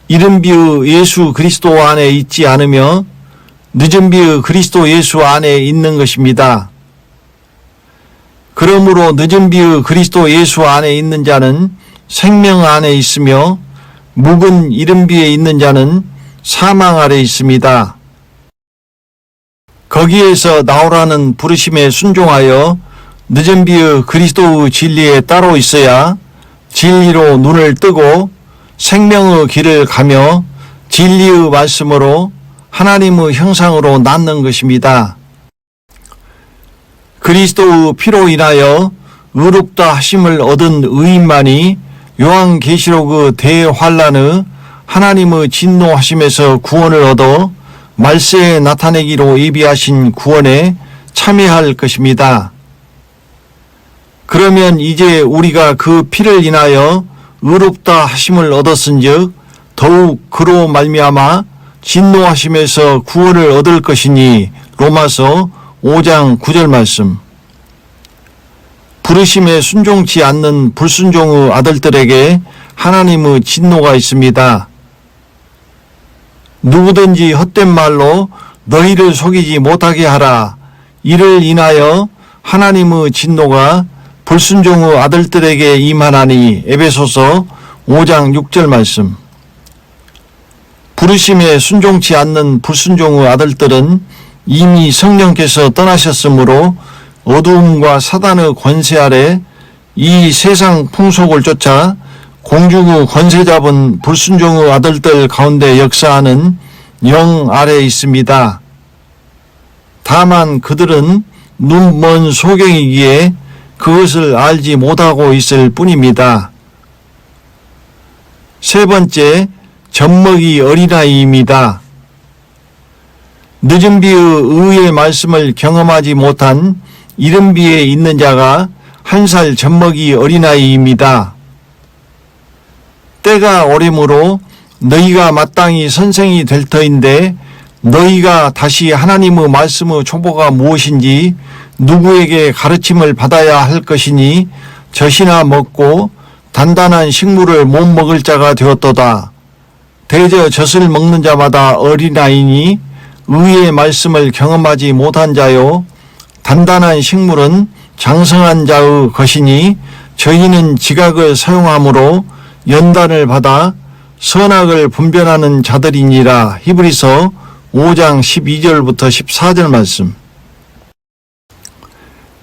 이른비의 예수 그리스도 안에 있지 않으며 늦은비의 그리스도 예수 안에 있는 것입니다. 그러므로 늦은비의 그리스도 예수 안에 있는 자는 생명 안에 있으며 묵은 이른비에 있는 자는 사망 아래 있습니다. 거기에서 나오라는 부르심에 순종하여 늦은 비의 그리스도의 진리에 따로 있어야 진리로 눈을 뜨고 생명의 길을 가며 진리의 말씀으로 하나님의 형상으로 낳는 것입니다. 그리스도의 피로 인하여 의롭다 하심을 얻은 의인만이 요한계시록의 대환란의 하나님의 진노하심에서 구원을 얻어 말세에 나타내기로 예비하신 구원에 참여할 것입니다. 그러면 이제 우리가 그 피를 인하여 의롭다 하심을 얻었은즉 더욱 그로 말미암아 진노하심에서 구원을 얻을 것이니 로마서 5장 9절 말씀. 부르심에 순종치 않는 불순종의 아들들에게 하나님의 진노가 있습니다. 누구든지 헛된 말로 너희를 속이지 못하게 하라. 이를 인하여 하나님의 진노가 불순종의 아들들에게 임하나니 에베소서 5장 6절 말씀. 부르심에 순종치 않는 불순종의 아들들은 이미 성령께서 떠나셨으므로 어두움과 사단의 권세 아래 이 세상 풍속을 쫓아 공중의 권세 잡은 불순종의 아들들 가운데 역사하는 영 아래에 있습니다. 다만 그들은 눈먼 소경이기에 그것을 알지 못하고 있을 뿐입니다. 세 번째, 젖먹이 어린아이입니다. 늦은 비의 의의 말씀을 경험하지 못한 이른 비에 있는 자가 1살 젖먹이 어린아이입니다. 때가 오림으로 너희가 마땅히 선생이 될 터인데 너희가 다시 하나님의 말씀의 초보가 무엇인지 누구에게 가르침을 받아야 할 것이니 젖이나 먹고 단단한 식물을 못 먹을 자가 되었도다. 대저 젖을 먹는 자마다 어린아이니 의의 말씀을 경험하지 못한 자요. 단단한 식물은 장성한 자의 것이니 저희는 지각을 사용함으로 연단을 받아 선악을 분별하는 자들이니라. 히브리서 5장 12절부터 14절 말씀.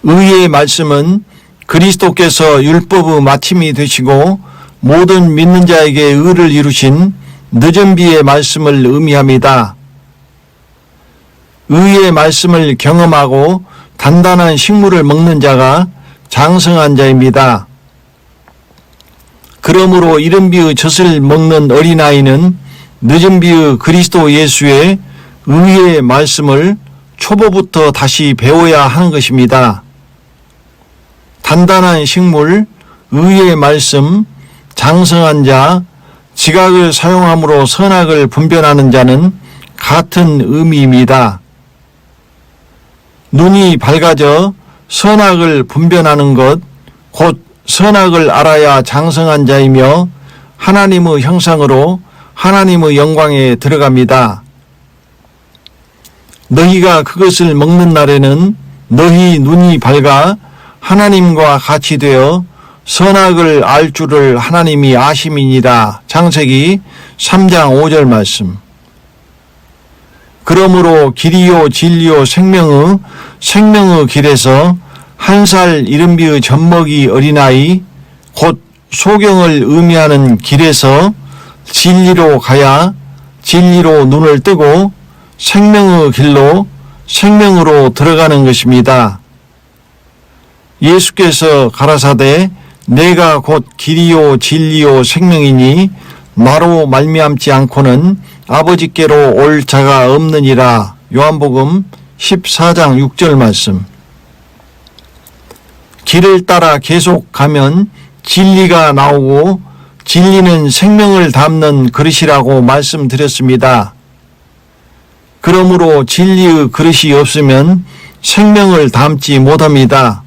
의의 말씀은 그리스도께서 율법의 마침이 되시고 모든 믿는 자에게 의를 이루신 늦은 비의 말씀을 의미합니다. 의의 말씀을 경험하고 단단한 식물을 먹는 자가 장성한 자입니다. 그러므로 이른 비의 젖을 먹는 어린아이는 늦은 비의 그리스도 예수의 의의 말씀을 초보부터 다시 배워야 하는 것입니다. 단단한 식물, 의의 말씀, 장성한 자, 지각을 사용함으로 선악을 분별하는 자는 같은 의미입니다. 눈이 밝아져 선악을 분별하는 것, 곧 선악을 알아야 장성한 자이며 하나님의 형상으로 하나님의 영광에 들어갑니다. 너희가 그것을 먹는 날에는 너희 눈이 밝아 하나님과 같이 되어 선악을 알 줄을 하나님이 아심이니라. 창세기 3장 5절 말씀. 그러므로 길이요 진리요 생명의 길에서 1살 이른 비의 젖먹이 어린아이 곧 소경을 의미하는 길에서 진리로 가야 진리로 눈을 뜨고 생명의 길로 생명으로 들어가는 것입니다. 예수께서 가라사대 내가 곧 길이요 진리요 생명이니 나로 말미암지 않고는 아버지께로 올 자가 없느니라. 요한복음 14장 6절 말씀. 길을 따라 계속 가면 진리가 나오고 진리는 생명을 담는 그릇이라고 말씀드렸습니다. 그러므로 진리의 그릇이 없으면 생명을 담지 못합니다.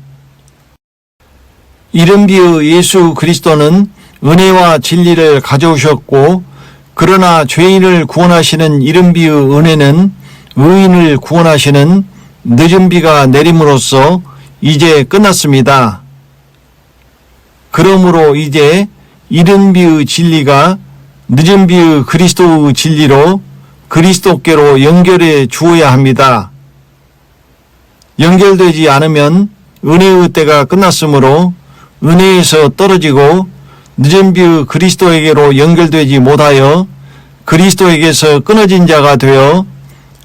이른 비의 예수 그리스도는 은혜와 진리를 가져오셨고 그러나 죄인을 구원하시는 이른 비의 은혜는 의인을 구원하시는 늦은 비가 내림으로써 이제 끝났습니다. 그러므로 이제 이른 비의 진리가 늦은 비의 그리스도의 진리로 그리스도께로 연결해 주어야 합니다. 연결되지 않으면 은혜의 때가 끝났으므로 은혜에서 떨어지고 늦은 비의 그리스도에게로 연결되지 못하여 그리스도에게서 끊어진 자가 되어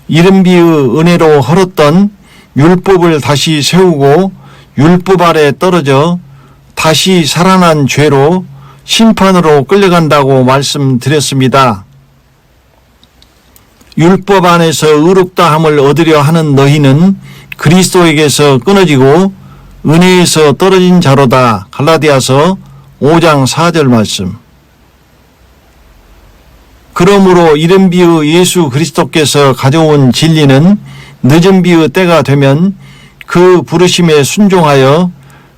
이른 비의 은혜로 헐었던 율법을 다시 세우고 율법 아래 떨어져 다시 살아난 죄로 심판으로 끌려간다고 말씀드렸습니다. 율법 안에서 의롭다함을 얻으려 하는 너희는 그리스도에게서 끊어지고 은혜에서 떨어진 자로다. 갈라디아서 5장 4절 말씀. 그러므로 이른 비의 예수 그리스도께서 가져온 진리는 늦은 비의 때가 되면 그 부르심에 순종하여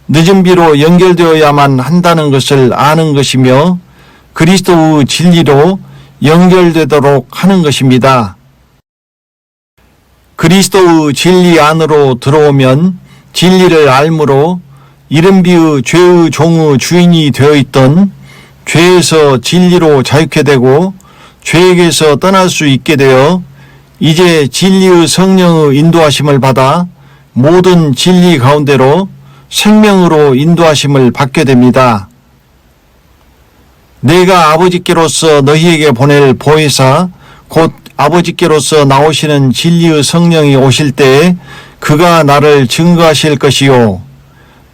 늦은 비로 연결되어야만 한다는 것을 아는 것이며 그리스도의 진리로 연결되도록 하는 것입니다. 그리스도의 진리 안으로 들어오면 진리를 알므로 이른 비의 죄의 종의 주인이 되어 있던 죄에서 진리로 자유케 되고 죄에게서 떠날 수 있게 되어 이제 진리의 성령의 인도하심을 받아 모든 진리 가운데로 생명으로 인도하심을 받게 됩니다. 내가 아버지께로서 너희에게 보낼 보혜사 곧 아버지께로서 나오시는 진리의 성령이 오실 때에 그가 나를 증거하실 것이요.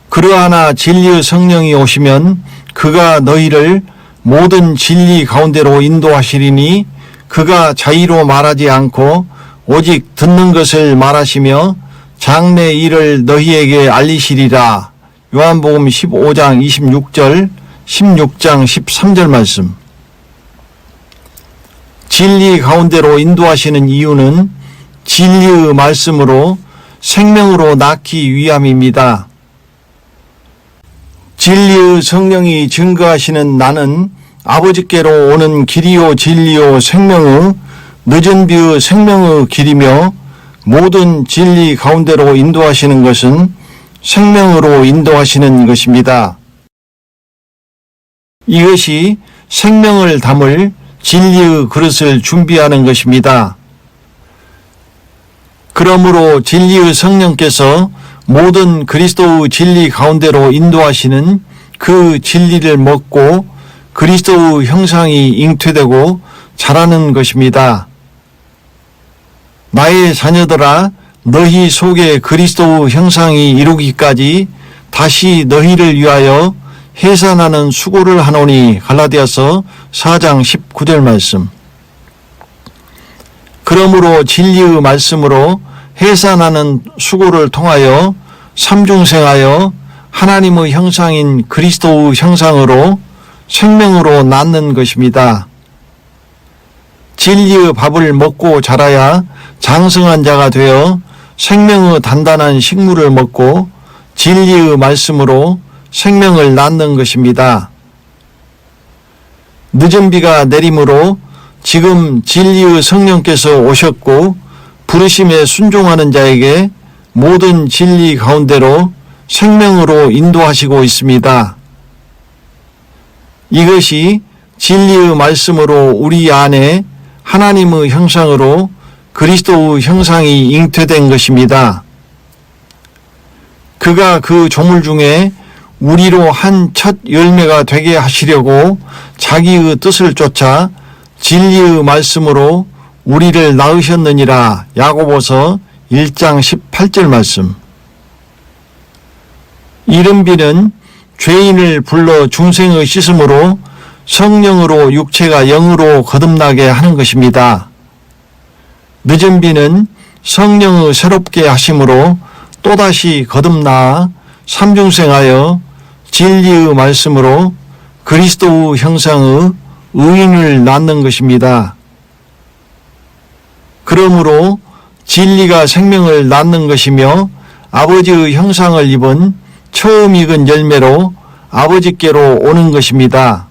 그러하나 진리의 성령이 오시면 그가 너희를 모든 진리 가운데로 인도하시리니 그가 자의로 말하지 않고 오직 듣는 것을 말하시며 장래 일을 너희에게 알리시리라. 요한복음 15장 26절 16장 13절 말씀. 진리 가운데로 인도하시는 이유는 진리의 말씀으로 생명으로 낳기 위함입니다. 진리의 성령이 증거하시는 나는 아버지께로 오는 길이요 진리요 생명의 늦은 비의 생명의 길이며 모든 진리 가운데로 인도하시는 것은 생명으로 인도하시는 것입니다. 이것이 생명을 담을 진리의 그릇을 준비하는 것입니다. 그러므로 진리의 성령께서 모든 그리스도의 진리 가운데로 인도하시는 그 진리를 먹고 그리스도의 형상이 잉태되고 자라는 것입니다. 나의 자녀들아, 너희 속에 그리스도의 형상이 이루기까지 다시 너희를 위하여 해산하는 수고를 하노니. 갈라디아서 4장 19절 말씀. 그러므로 진리의 말씀으로 해산하는 수고를 통하여 삼중생하여 하나님의 형상인 그리스도의 형상으로 생명으로 낳는 것입니다. 진리의 밥을 먹고 자라야 장성한 자가 되어 생명의 단단한 식물을 먹고 진리의 말씀으로 생명을 낳는 것입니다. 늦은 비가 내림으로 지금 진리의 성령께서 오셨고 부르심에 순종하는 자에게 모든 진리 가운데로 생명으로 인도하시고 있습니다. 이것이 진리의 말씀으로 우리 안에 하나님의 형상으로 그리스도의 형상이 잉태된 것입니다. 그가 그 조물 중에 우리로 한 첫 열매가 되게 하시려고 자기의 뜻을 쫓아 진리의 말씀으로 우리를 낳으셨느니라. 야고보서 1장 18절 말씀. 이른 비는 죄인을 불러 중생의 씻음으로 성령으로 육체가 영으로 거듭나게 하는 것입니다. 늦은 비는 성령의 새롭게 하심으로 또다시 거듭나 삼중생하여 진리의 말씀으로 그리스도의 형상의 의인을 낳는 것입니다. 그러므로 진리가 생명을 낳는 것이며 아버지의 형상을 입은 처음 익은 열매로 아버지께로 오는 것입니다.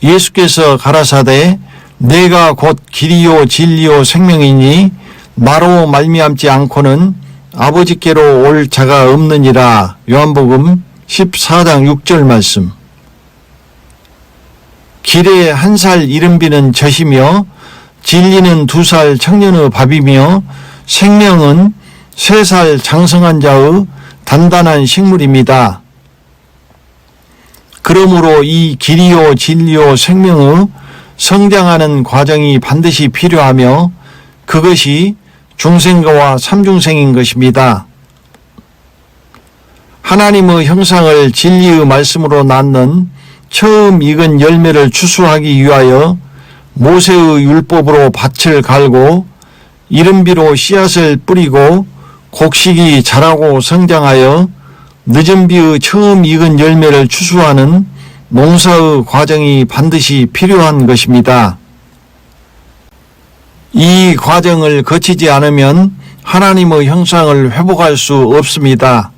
예수께서 가라사대 내가 곧 길이요 진리요 생명이니 나로 말미암지 않고는 아버지께로 올 자가 없느니라. 요한복음 14장 6절 말씀. 길에 한 살 이른 비는 젖이며 진리는 2살 청년의 밥이며 생명은 3살 장성한 자의 단단한 식물입니다. 그러므로 이 길이요 진리요 생명의 성장하는 과정이 반드시 필요하며 그것이 중생과와 삼중생인 것입니다. 하나님의 형상을 진리의 말씀으로 낳는 처음 익은 열매를 추수하기 위하여 모세의 율법으로 밭을 갈고 이른비로 씨앗을 뿌리고 곡식이 자라고 성장하여 늦은 비의 처음 익은 열매를 추수하는 농사의 과정이 반드시 필요한 것입니다. 이 과정을 거치지 않으면 하나님의 형상을 회복할 수 없습니다.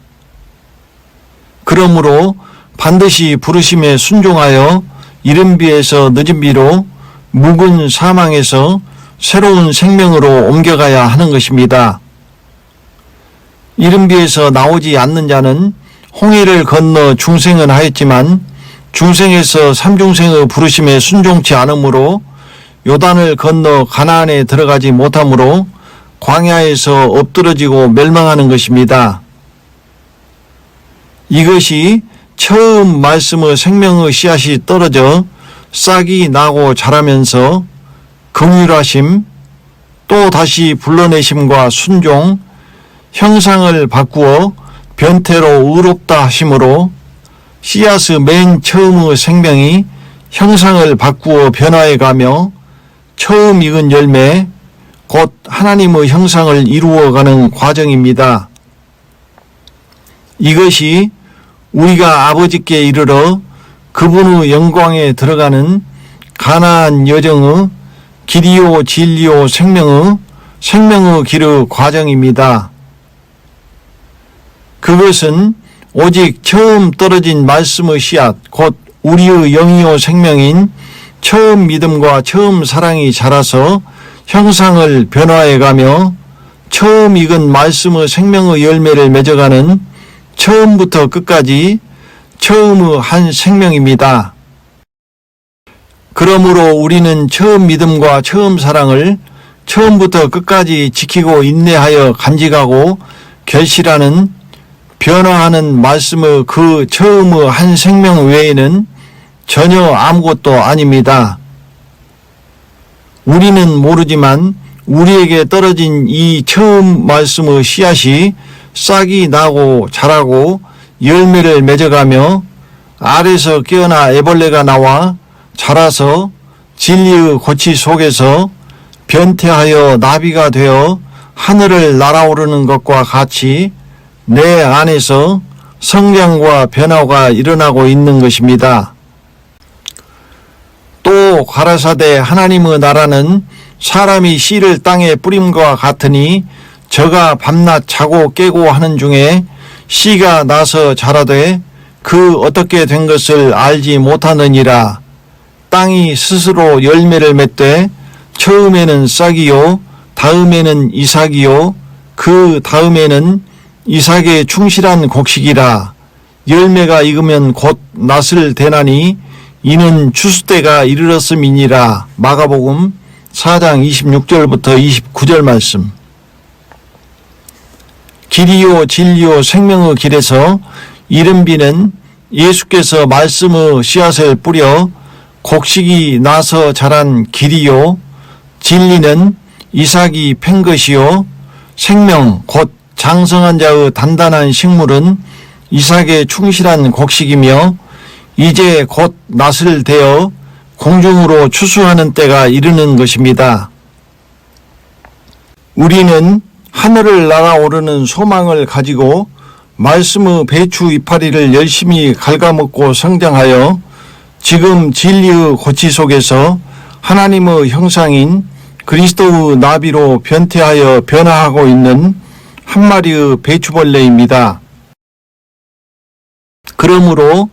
그러므로 반드시 부르심에 순종하여 이른 비에서 늦은 비로 묵은 사망에서 새로운 생명으로 옮겨가야 하는 것입니다. 이른 비에서 나오지 않는 자는 홍해를 건너 중생은 하였지만 중생에서 삼중생의 부르심에 순종치 않으므로 요단을 건너 가나안에 들어가지 못하므로 광야에서 엎드러지고 멸망하는 것입니다. 이것이 처음 말씀의 생명의 씨앗이 떨어져 싹이 나고 자라면서 긍휼하심, 또 다시 불러내심과 순종, 형상을 바꾸어 변태로 의롭다 하심으로 씨앗의 맨 처음의 생명이 형상을 바꾸어 변화해가며 처음 익은 열매, 곧 하나님의 형상을 이루어가는 과정입니다. 이것이 우리가 아버지께 이르러 그분의 영광에 들어가는 가나안 여정의 길이요 진리요 생명의 길의 과정입니다. 그것은 오직 처음 떨어진 말씀의 씨앗, 곧 우리의 영이요 생명인 처음 믿음과 처음 사랑이 자라서 형상을 변화해가며 처음 익은 말씀의 생명의 열매를 맺어가는 처음부터 끝까지 처음의 한 생명입니다. 그러므로 우리는 처음 믿음과 처음 사랑을 처음부터 끝까지 지키고 인내하여 간직하고 결실하는 변화하는 말씀의 그 처음의 한 생명 외에는 전혀 아무것도 아닙니다. 우리는 모르지만 우리에게 떨어진 이 처음 말씀의 씨앗이 싹이 나고 자라고 열매를 맺어가며 알에서 깨어나 애벌레가 나와 자라서 진리의 고치 속에서 변태하여 나비가 되어 하늘을 날아오르는 것과 같이 내 안에서 성장과 변화가 일어나고 있는 것입니다. 또 가라사대 하나님의 나라는 사람이 씨를 땅에 뿌림과 같으니 저가 밤낮 자고 깨고 하는 중에 씨가 나서 자라되 그 어떻게 된 것을 알지 못하느니라. 땅이 스스로 열매를 맺되 처음에는 싹이요 다음에는 이삭이요 그 다음에는 이삭에 충실한 곡식이라. 열매가 익으면 곧 낫을 대나니 이는 추수 때가 이르렀음이니라. 마가복음 4장 26절부터 29절 말씀. 길이요 진리요 생명의 길에서 이른 비는 예수께서 말씀의 씨앗을 뿌려 곡식이 나서 자란 길이요 진리는 이삭이 팬 것이요 생명 곧 장성한 자의 단단한 식물은 이삭에 충실한 곡식이며 이제 곧 낫을 대어 공중으로 추수하는 때가 이르는 것입니다. 우리는 하늘을 날아오르는 소망을 가지고 말씀의 배추 이파리를 열심히 갉아먹고 성장하여 지금 진리의 고치 속에서 하나님의 형상인 그리스도의 나비로 변태하여 변화하고 있는 한 마리의 배추벌레입니다. 그러므로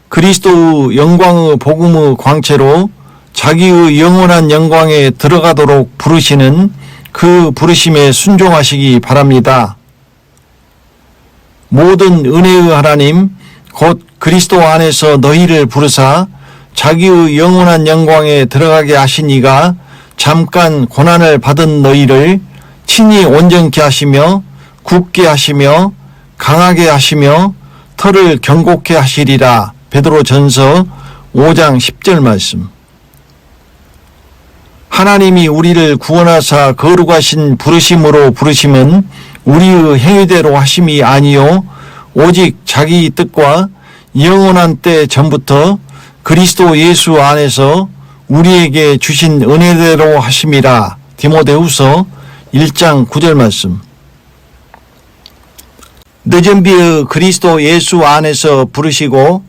그리스도의 영광의 복음의 광채로 자기의 영원한 영광에 들어가도록 부르시는 그 부르심에 순종하시기 바랍니다. 모든 은혜의 하나님 곧 그리스도 안에서 너희를 부르사 자기의 영원한 영광에 들어가게 하신 이가 잠깐 고난을 받은 너희를 친히 온전케 하시며 굳게 하시며 강하게 하시며 털을 견고케 하시리라. 베드로전서 5장 10절 말씀. 하나님이 우리를 구원하사 거룩하신 부르심으로 부르심은 우리의 행위대로 하심이 아니요 오직 자기 뜻과 영원한 때 전부터 그리스도 예수 안에서 우리에게 주신 은혜대로 하심이라. 디모데후서 1장 9절 말씀. 늦은 비의 그리스도 예수 안에서 부르시고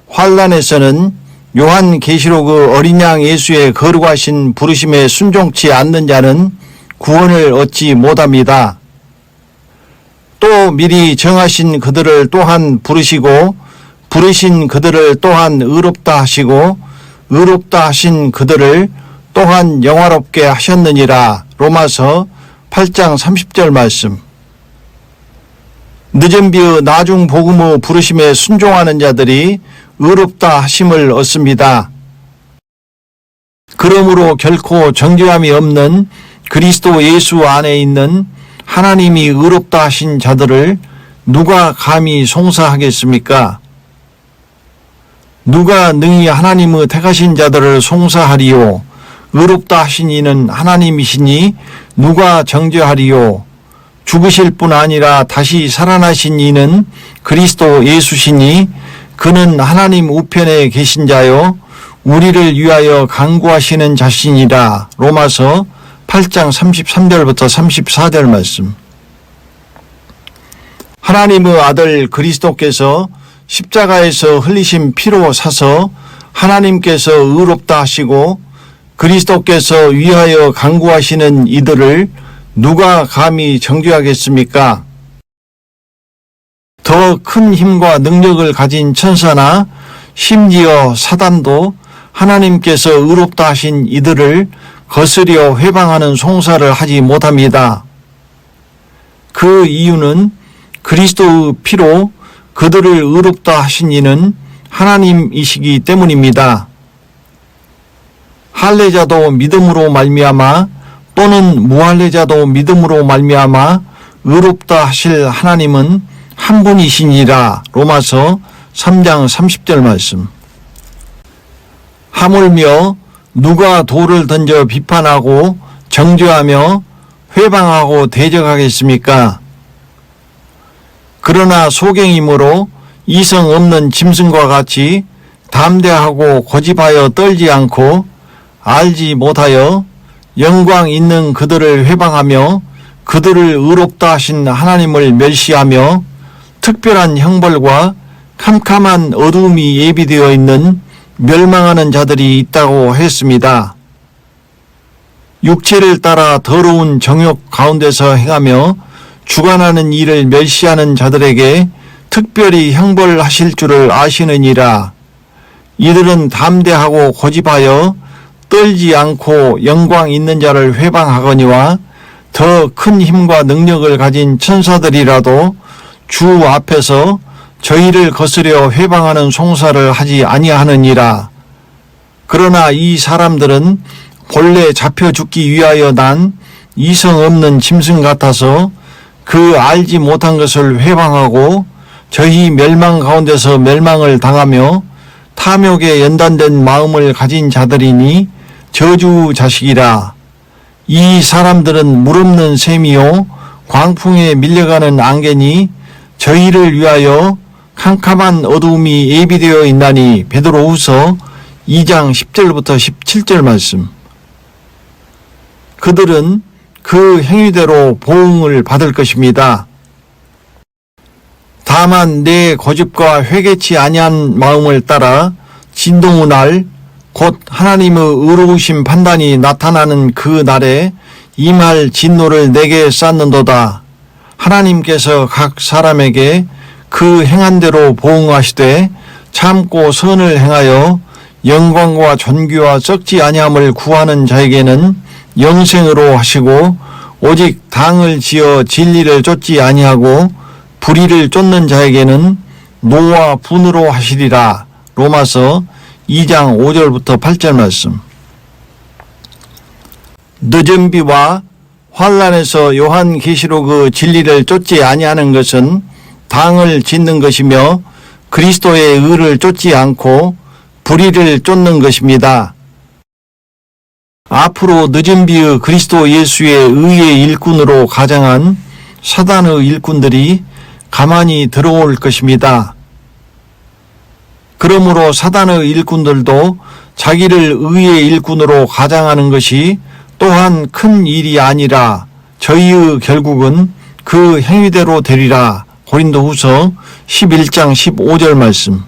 환난에서는 요한계시록의 어린 양 예수의 거룩하신 부르심에 순종치 않는 자는 구원을 얻지 못합니다. 또 미리 정하신 그들을 또한 부르시고 부르신 그들을 또한 의롭다 하시고 의롭다 하신 그들을 또한 영화롭게 하셨느니라. 로마서 8장 30절 말씀. 늦은 비의 나중 복음의 부르심에 순종하는 자들이 의롭다 하심을 얻습니다. 그러므로 결코 정죄함이 없는 그리스도 예수 안에 있는 하나님이 의롭다 하신 자들을 누가 감히 송사하겠습니까? 누가 능히 하나님의 택하신 자들을 송사하리요? 의롭다 하신 이는 하나님이시니 누가 정죄하리요? 죽으실 뿐 아니라 다시 살아나신 이는 그리스도 예수시니 그는 하나님 우편에 계신 자요 우리를 위하여 간구하시는 자신이라. 로마서 8장 33절부터 34절 말씀. 하나님의 아들 그리스도께서 십자가에서 흘리신 피로 사서 하나님께서 의롭다 하시고 그리스도께서 위하여 간구하시는 이들을 누가 감히 정죄하겠습니까? 더 큰 힘과 능력을 가진 천사나 심지어 사단도 하나님께서 의롭다 하신 이들을 거스려 회방하는 송사를 하지 못합니다. 그 이유는 그리스도의 피로 그들을 의롭다 하신 이는 하나님이시기 때문입니다. 할례자도 믿음으로 말미암아 또는 무할례자도 믿음으로 말미암아 의롭다 하실 하나님은 한 분이시니라. 로마서 3장 30절 말씀. 하물며 누가 돌을 던져 비판하고 정죄하며 회방하고 대적하겠습니까? 그러나 소경이므로 이성 없는 짐승과 같이 담대하고 고집하여 떨지 않고 알지 못하여 영광 있는 그들을 회방하며 그들을 의롭다 하신 하나님을 멸시하며 특별한 형벌과 캄캄한 어두움이 예비되어 있는 멸망하는 자들이 있다고 했습니다. 육체를 따라 더러운 정욕 가운데서 행하며 주관하는 일을 멸시하는 자들에게 특별히 형벌하실 줄을 아시느니라. 이들은 담대하고 고집하여 떨지 않고 영광 있는 자를 회방하거니와 더 큰 힘과 능력을 가진 천사들이라도 주 앞에서 저희를 거스려 회방하는 송사를 하지 아니하느니라. 그러나 이 사람들은 본래 잡혀 죽기 위하여 난 이성 없는 짐승 같아서 그 알지 못한 것을 회방하고 저희 멸망 가운데서 멸망을 당하며 탐욕에 연단된 마음을 가진 자들이니 저주 자식이라. 이 사람들은 물없는 샘이요 광풍에 밀려가는 안개니 저희를 위하여 캄캄한 어두움이 예비되어 있나니. 베드로후서 2장 10절부터 17절 말씀. 그들은 그 행위대로 보응을 받을 것입니다. 다만 내 고집과 회개치 아니한 마음을 따라 진동의 날 곧 하나님의 의로우신 판단이 나타나는 그 날에 임할 진노를 내게 쌓는도다. 하나님께서 각 사람에게 그 행한 대로 보응하시되 참고 선을 행하여 영광과 존귀와 썩지 아니함을 구하는 자에게는 영생으로 하시고 오직 당을 지어 진리를 쫓지 아니하고 불의를 쫓는 자에게는 노와 분으로 하시리라. 로마서 2장 5절부터 8절 말씀. 늦은 비와 환란에서 요한계시록 진리를 쫓지 아니하는 것은 당을 짓는 것이며 그리스도의 의를 쫓지 않고 불의를 쫓는 것입니다. 앞으로 늦은 비의 그리스도 예수의 의의 일꾼으로 가장한 사단의 일꾼들이 가만히 들어올 것입니다. 그러므로 사단의 일꾼들도 자기를 의의 일꾼으로 가장하는 것이 또한 큰 일이 아니라 저희의 결국은 그 행위대로 되리라. 고린도후서 11장 15절 말씀.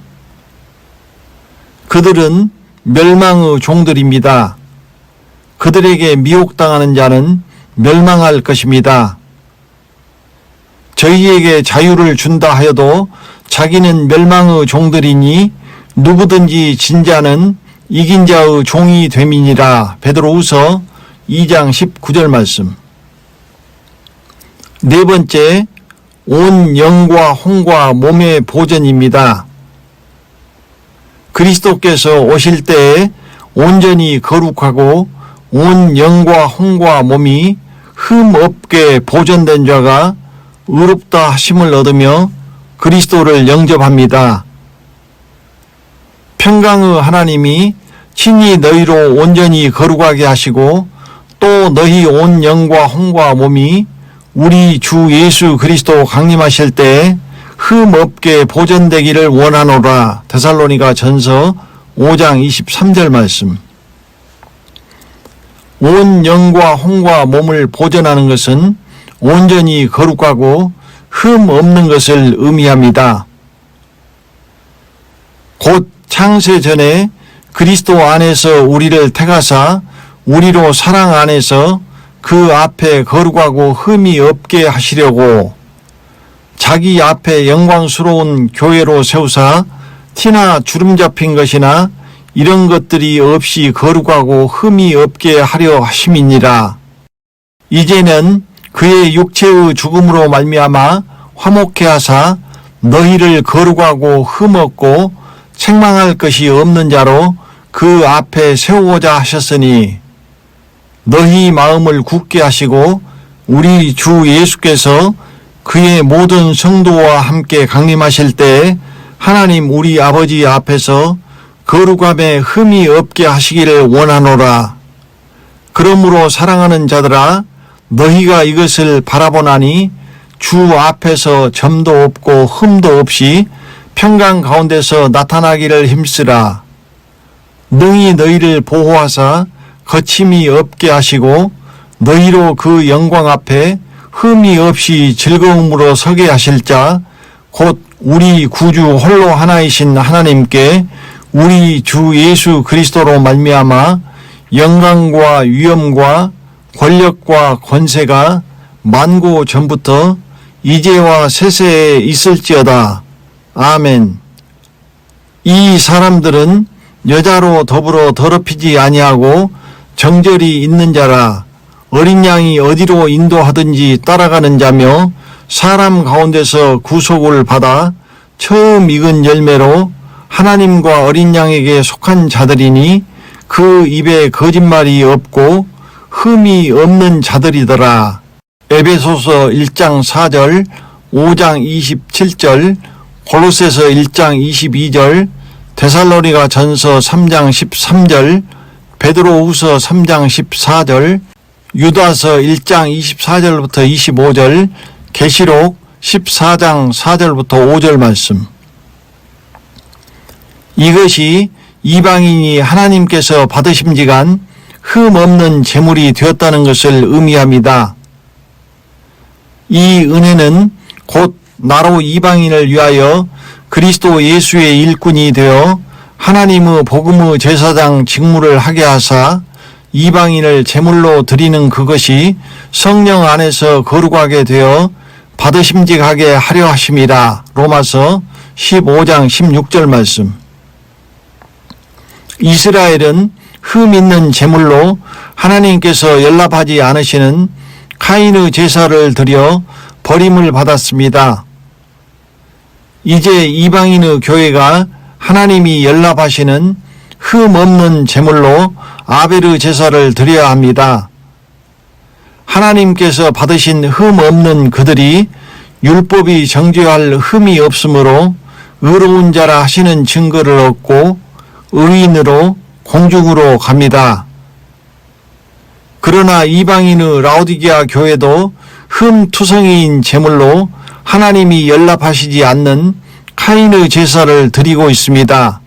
그들은 멸망의 종들입니다. 그들에게 미혹당하는 자는 멸망할 것입니다. 저희에게 자유를 준다 하여도 자기는 멸망의 종들이니 누구든지 진 자는 이긴 자의 종이 됨이니라. 베드로후서 2장 19절 말씀. 네 번째, 온 영과 혼과 몸의 보전입니다. 그리스도께서 오실 때에 온전히 거룩하고 온 영과 혼과 몸이 흠 없게 보존된 자가 의롭다 하심을 얻으며 그리스도를 영접합니다. 평강의 하나님이 친히 너희로 온전히 거룩하게 하시고 또 너희 온 영과 혼과 몸이 우리 주 예수 그리스도 강림하실 때에 흠 없게 보존되기를 원하노라. 데살로니가 전서 5장 23절 말씀. 온 영과 혼과 몸을 보존하는 것은 온전히 거룩하고 흠 없는 것을 의미합니다. 곧 창세 전에 그리스도 안에서 우리를 택하사 우리로 사랑 안에서 그 앞에 거룩하고 흠이 없게 하시려고 자기 앞에 영광스러운 교회로 세우사 티나 주름 잡힌 것이나 이런 것들이 없이 거룩하고 흠이 없게 하려 하심이니라. 이제는 그의 육체의 죽음으로 말미암아 화목케 하사 너희를 거룩하고 흠 없고 책망할 것이 없는 자로 그 앞에 세우고자 하셨으니 너희 마음을 굳게 하시고 우리 주 예수께서 그의 모든 성도와 함께 강림하실 때 하나님 우리 아버지 앞에서 거룩함에 흠이 없게 하시기를 원하노라. 그러므로 사랑하는 자들아 너희가 이것을 바라보나니 주 앞에서 점도 없고 흠도 없이 평강 가운데서 나타나기를 힘쓰라. 능히 너희를 보호하사 거침이 없게 하시고 너희로 그 영광 앞에 흠이 없이 즐거움으로 서게 하실 자 곧 우리 구주 홀로 하나이신 하나님께 우리 주 예수 그리스도로 말미암아 영광과 위엄과 권력과 권세가 만고 전부터 이제와 세세에 있을지어다. 아멘. 이 사람들은 여자로 더불어 더럽히지 아니하고 정절이 있는 자라. 어린 양이 어디로 인도하든지 따라가는 자며 사람 가운데서 구속을 받아 처음 익은 열매로 하나님과 어린 양에게 속한 자들이니 그 입에 거짓말이 없고 흠이 없는 자들이더라. 에베소서 1장 4절, 5장 27절, 골로새서 1장 22절, 데살로니가 전서 3장 13절, 베드로후서 3장 14절, 유다서 1장 24절부터 25절, 계시록 14장 4절부터 5절 말씀. 이것이 이방인이 하나님께서 받으심지간 흠 없는 제물이 되었다는 것을 의미합니다. 이 은혜는 곧 나로 이방인을 위하여 그리스도 예수의 일꾼이 되어 하나님의 복음의 제사장 직무를 하게 하사 이방인을 제물로 드리는 그것이 성령 안에서 거룩하게 되어 받으심직하게 하려 하심이라. 로마서 15장 16절 말씀. 이스라엘은 흠 있는 제물로 하나님께서 연락하지 않으시는 카인의 제사를 드려 버림을 받았습니다. 이제 이방인의 교회가 하나님이 연락하시는 흠 없는 제물로 아벨의 제사를 드려야 합니다. 하나님께서 받으신 흠 없는 그들이 율법이 정죄할 흠이 없으므로 의로운 자라 하시는 증거를 얻고 의인으로 공중으로 갑니다. 그러나 이방인의 라오디게아 교회도 흠투성이인 제물로 하나님이 연락하시지 않는 카인의 제사를 드리고 있습니다.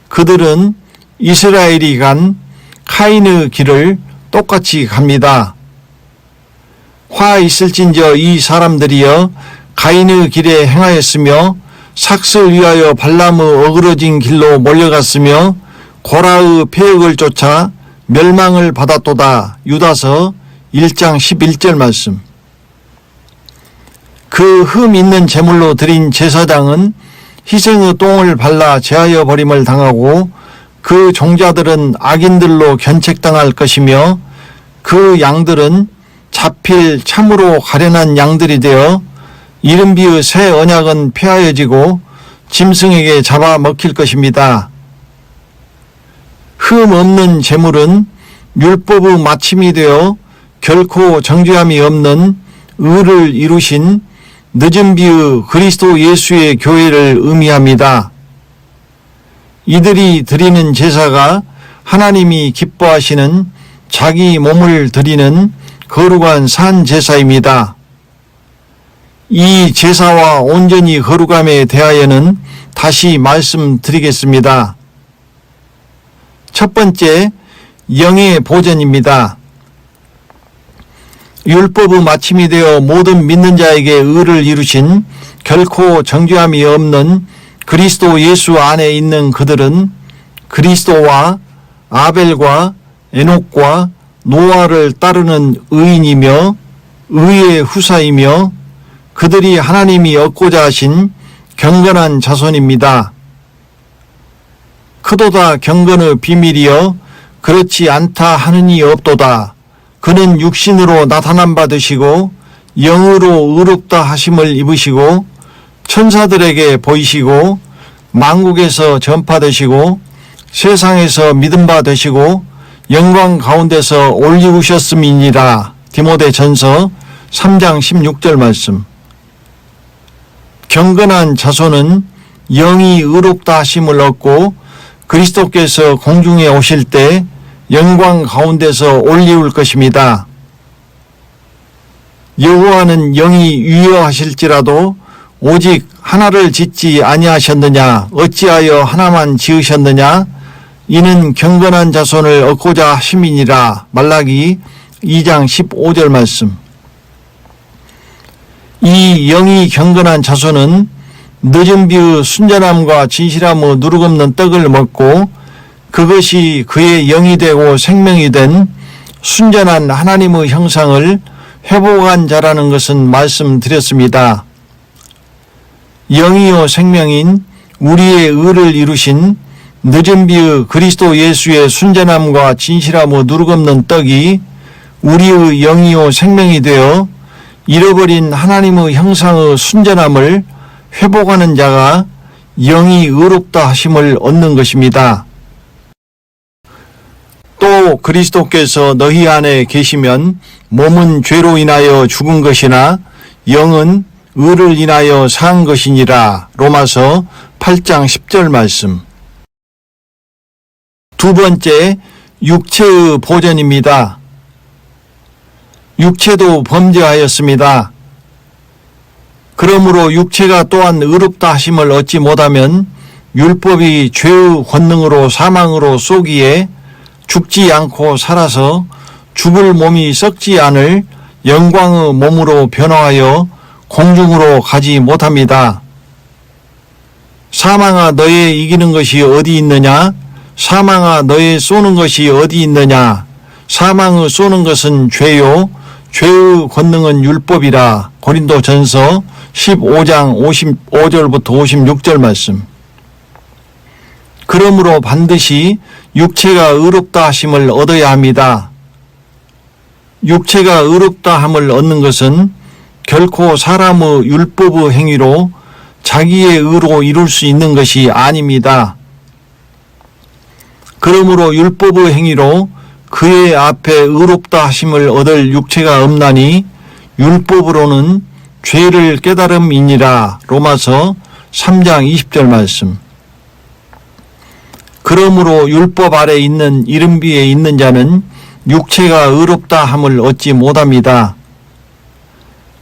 그들은 이스라엘이 간 카인의 길을 똑같이 갑니다. 화 있을진저 이 사람들이여 가인의 길에 행하였으며 삭슬 위하여 발람의 어그러진 길로 몰려갔으며 고라의 폐역을 쫓아 멸망을 받았도다. 유다서 1장 11절 말씀. 그 흠 있는 제물로 드린 제사장은 희생의 똥을 발라 제하여 버림을 당하고 그 종자들은 악인들로 견책당할 것이며 그 양들은 잡힐 참으로 가련한 양들이 되어 이른비의 새 언약은 폐하여지고 짐승에게 잡아먹힐 것입니다. 흠 없는 제물은 율법의 마침이 되어 결코 정죄함이 없는 의를 이루신 늦은 비의 그리스도 예수의 교회를 의미합니다. 이들이 드리는 제사가 하나님이 기뻐하시는 자기 몸을 드리는 거룩한 산 제사입니다. 이 제사와 온전히 거룩함에 대하여는 다시 말씀드리겠습니다. 첫 번째, 영의 보전입니다. 율법의 마침이 되어 모든 믿는 자에게 의를 이루신 결코 정죄함이 없는 그리스도 예수 안에 있는 그들은 그리스도와 아벨과 에녹과 노아를 따르는 의인이며 의의 후사이며 그들이 하나님이 얻고자 하신 경건한 자손입니다. 크도다 경건의 비밀이여 그렇지 않다 하느니 없도다. 그는 육신으로 나타남 받으시고 영으로 의롭다 하심을 입으시고 천사들에게 보이시고 만국에서 전파되시고 세상에서 믿음바 되시고 영광 가운데서 올리우셨음이니라. 디모데전서 3장 16절 말씀. 경건한 자손은 영이 의롭다 하심을 얻고 그리스도께서 공중에 오실 때 영광 가운데서 올리울 것입니다. 여호와는 영이 유효하실지라도 오직 하나를 짓지 아니하셨느냐 어찌하여 하나만 지으셨느냐 이는 경건한 자손을 얻고자 하심이니라. 말라기 2장 15절 말씀. 이 영이 경건한 자손은 늦은 비의 순전함과 진실함의 누룩없는 떡을 먹고 그것이 그의 영이 되고 생명이 된 순전한 하나님의 형상을 회복한 자라는 것은 말씀드렸습니다. 영이요 생명인 우리의 의를 이루신 늦은 비의 그리스도 예수의 순전함과 진실함의 누룩없는 떡이 우리의 영이요 생명이 되어 잃어버린 하나님의 형상의 순전함을 회복하는 자가 영이 의롭다 하심을 얻는 것입니다. 또 그리스도께서 너희 안에 계시면 몸은 죄로 인하여 죽은 것이나 영은 의를 인하여 산 것이니라. 로마서 8장 10절 말씀. 두 번째, 육체의 보전입니다. 육체도 범죄하였습니다. 그러므로 육체가 또한 의롭다 하심을 얻지 못하면 율법이 죄의 권능으로 사망으로 쏘기에 죽지 않고 살아서 죽을 몸이 썩지 않을 영광의 몸으로 변화하여 공중으로 가지 못합니다. 사망아 너의 이기는 것이 어디 있느냐? 사망아 너의 쏘는 것이 어디 있느냐? 사망의 쏘는 것은 죄요 죄의 권능은 율법이라. 고린도전서 15장 55절부터 56절 말씀. 그러므로 반드시 육체가 의롭다 하심을 얻어야 합니다. 육체가 의롭다 함을 얻는 것은 결코 사람의 율법의 행위로 자기의 의로 이룰 수 있는 것이 아닙니다. 그러므로 율법의 행위로 그의 앞에 의롭다 하심을 얻을 육체가 없나니 율법으로는 죄를 깨달음이니라. 로마서 3장 20절 말씀. 그러므로 율법 아래 있는 이른비에 있는 자는 육체가 의롭다 함을 얻지 못합니다.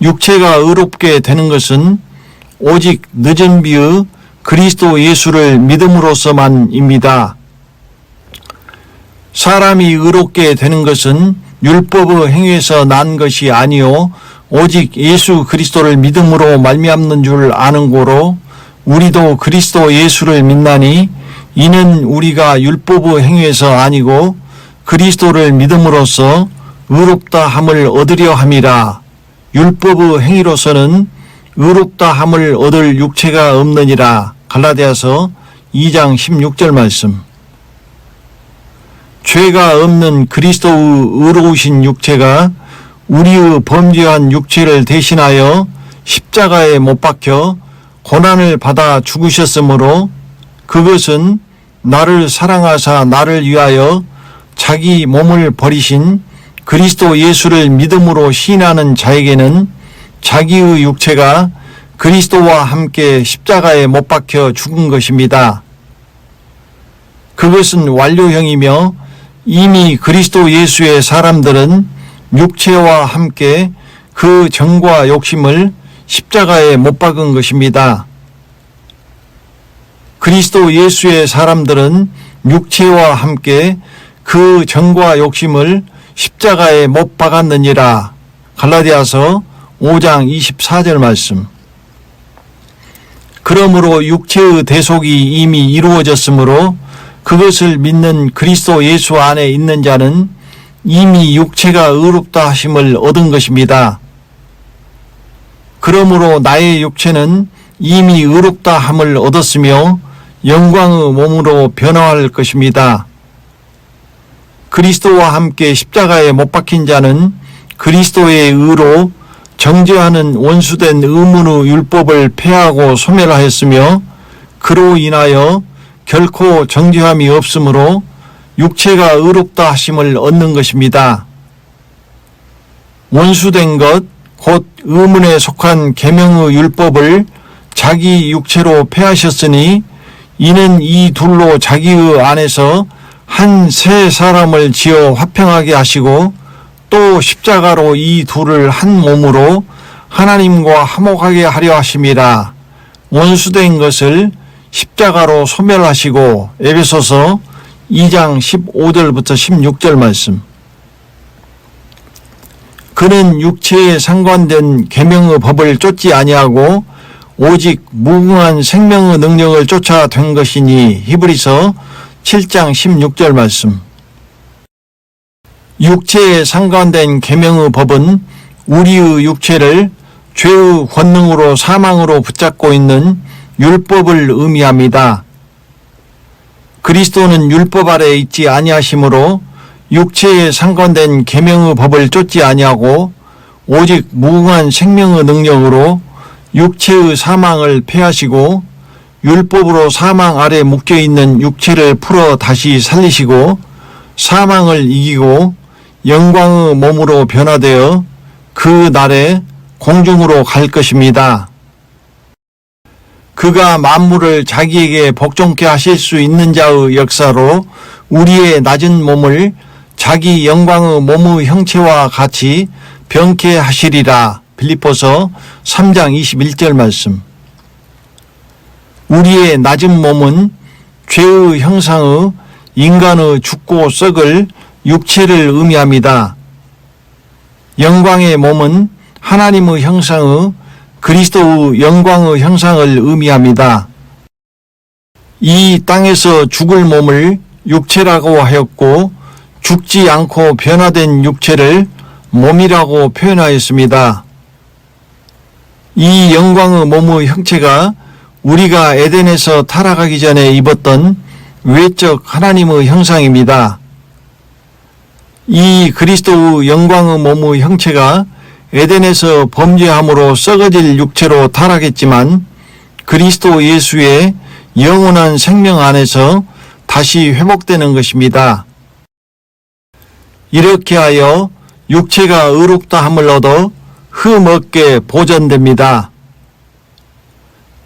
육체가 의롭게 되는 것은 오직 늦은 비의 그리스도 예수를 믿음으로서만입니다. 사람이 의롭게 되는 것은 율법의 행위에서 난 것이 아니요 오직 예수 그리스도를 믿음으로 말미암는 줄 아는 고로 우리도 그리스도 예수를 믿나니 이는 우리가 율법의 행위에서 아니고 그리스도를 믿음으로써 의롭다 함을 얻으려 함이라. 율법의 행위로서는 의롭다 함을 얻을 육체가 없느니라. 갈라디아서 2장 16절 말씀. 죄가 없는 그리스도의 의로우신 육체가 우리의 범죄한 육체를 대신하여 십자가에 못 박혀 고난을 받아 죽으셨으므로 그것은 나를 사랑하사 나를 위하여 자기 몸을 버리신 그리스도 예수를 믿음으로 시인하는 자에게는 자기의 육체가 그리스도와 함께 십자가에 못 박혀 죽은 것입니다. 그것은 완료형이며 이미 그리스도 예수의 사람들은 육체와 함께 그 정과 욕심을 십자가에 못 박은 것입니다. 그리스도 예수의 사람들은 육체와 함께 그 정과 욕심을 십자가에 못 박았느니라. 갈라디아서 5장 24절 말씀. 그러므로 육체의 대속이 이미 이루어졌으므로 그것을 믿는 그리스도 예수 안에 있는 자는 이미 육체가 의롭다 하심을 얻은 것입니다. 그러므로 나의 육체는 이미 의롭다 함을 얻었으며 영광의 몸으로 변화할 것입니다. 그리스도와 함께 십자가에 못 박힌 자는 그리스도의 의로 정죄하는 원수된 의문의 율법을 폐하고 소멸하였으며 그로 인하여 결코 정죄함이 없으므로 육체가 의롭다 하심을 얻는 것입니다. 원수된 것, 곧 의문에 속한 계명의 율법을 자기 육체로 폐하셨으니 이는 이 둘로 자기의 안에서 한 새 사람을 지어 화평하게 하시고 또 십자가로 이 둘을 한 몸으로 하나님과 화목하게 하려 하심이라. 원수된 것을 십자가로 소멸하시고. 에베소서 2장 15절부터 16절 말씀. 그는 육체에 상관된 계명의 법을 쫓지 아니하고 오직 무궁한 생명의 능력을 쫓아 된 것이니. 히브리서 7장 16절 말씀. 육체에 상관된 계명의 법은 우리의 육체를 죄의 권능으로 사망으로 붙잡고 있는 율법을 의미합니다. 그리스도는 율법 아래 있지 아니하심으로 육체에 상관된 계명의 법을 쫓지 아니하고 오직 무궁한 생명의 능력으로 육체의 사망을 폐하시고 율법으로 사망 아래 묶여있는 육체를 풀어 다시 살리시고 사망을 이기고 영광의 몸으로 변화되어 그 날에 공중으로 갈 것입니다. 그가 만물을 자기에게 복종케 하실 수 있는 자의 역사로 우리의 낮은 몸을 자기 영광의 몸의 형체와 같이 변케 하시리라. 빌립보서 3장 21절 말씀. 우리의 낮은 몸은 죄의 형상의 인간의 죽고 썩을 육체를 의미합니다. 영광의 몸은 하나님의 형상의 그리스도의 영광의 형상을 의미합니다. 이 땅에서 죽을 몸을 육체라고 하였고 죽지 않고 변화된 육체를 몸이라고 표현하였습니다. 이 영광의 몸의 형체가 우리가 에덴에서 타락하기 전에 입었던 외적 하나님의 형상입니다. 이 그리스도의 영광의 몸의 형체가 에덴에서 범죄함으로 썩어질 육체로 타락했지만 그리스도 예수의 영원한 생명 안에서 다시 회복되는 것입니다. 이렇게 하여 육체가 의롭다함을 얻어 흠없게 보존됩니다.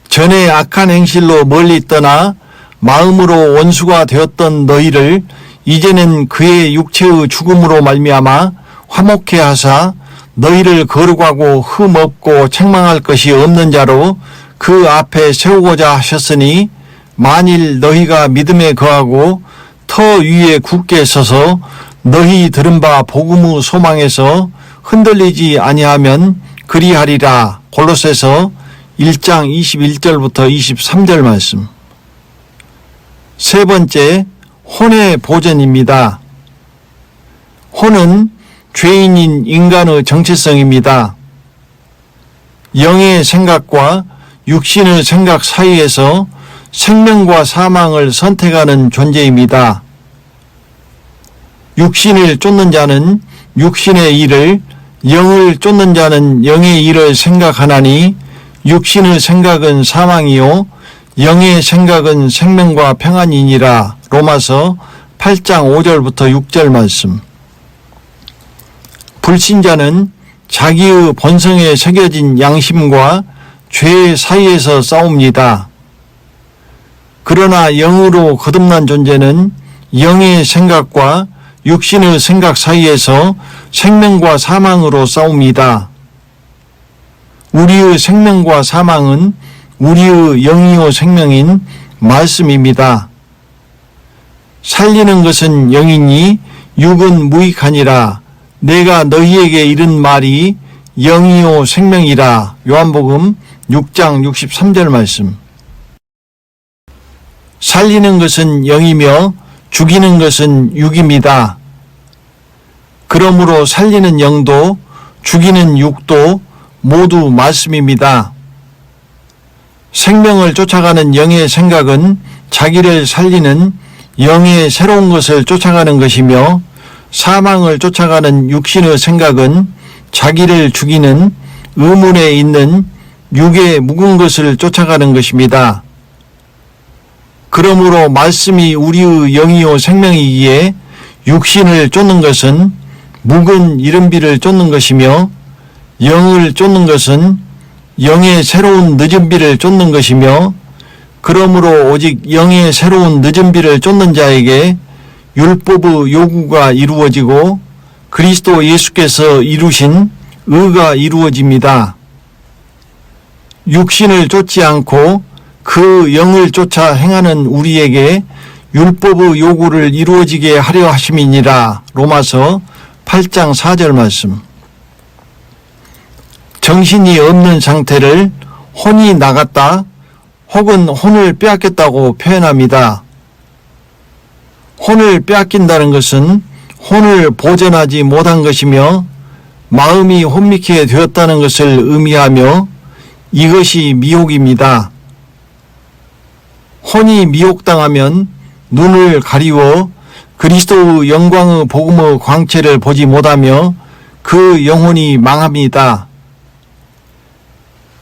전에 악한 행실로 멀리 떠나 마음으로 원수가 되었던 너희를 이제는 그의 육체의 죽음으로 말미암아 화목케 하사 너희를 거룩하고 흠없고 책망할 것이 없는 자로 그 앞에 세우고자 하셨으니 만일 너희가 믿음에 거하고 터 위에 굳게 서서 너희 들은 바 복음의 소망에서 흔들리지 아니하면 그리하리라. 골로새서 1장 21절부터 23절 말씀. 세 번째, 혼의 보전입니다. 혼은 죄인인 인간의 정체성입니다. 영의 생각과 육신의 생각 사이에서 생명과 사망을 선택하는 존재입니다. 육신을 쫓는 자는 육신의 일을, 영을 쫓는 자는 영의 일을 생각하나니 육신의 생각은 사망이요 영의 생각은 생명과 평안이니라. 로마서 8장 5절부터 6절 말씀. 불신자는 자기의 본성에 새겨진 양심과 죄 사이에서 싸웁니다. 그러나 영으로 거듭난 존재는 영의 생각과 육신의 생각 사이에서 생명과 사망으로 싸웁니다. 우리의 생명과 사망은 우리의 영이요 생명인 말씀입니다. 살리는 것은 영이니 육은 무익하니라. 내가 너희에게 이른 말이 영이요 생명이라. 요한복음 6장 63절 말씀. 살리는 것은 영이며 죽이는 것은 육입니다. 그러므로 살리는 영도 죽이는 육도 모두 말씀입니다. 생명을 쫓아가는 영의 생각은 자기를 살리는 영의 새로운 것을 쫓아가는 것이며 사망을 쫓아가는 육신의 생각은 자기를 죽이는 의문에 있는 육의 묵은 것을 쫓아가는 것입니다. 그러므로 말씀이 우리의 영이요 생명이기에 육신을 쫓는 것은 묵은 이른비를 쫓는 것이며 영을 쫓는 것은 영의 새로운 늦은 비를 쫓는 것이며 그러므로 오직 영의 새로운 늦은 비를 쫓는 자에게 율법의 요구가 이루어지고 그리스도 예수께서 이루신 의가 이루어집니다. 육신을 쫓지 않고 그 영을 쫓아 행하는 우리에게 율법의 요구를 이루어지게 하려 하심이니라. 로마서 8장 4절 말씀. 정신이 없는 상태를 혼이 나갔다 혹은 혼을 빼앗겼다고 표현합니다. 혼을 빼앗긴다는 것은 혼을 보존하지 못한 것이며 마음이 혼미케 되었다는 것을 의미하며 이것이 미혹입니다. 혼이 미혹당하면 눈을 가리워 그리스도의 영광의 복음의 광채를 보지 못하며 그 영혼이 망합니다.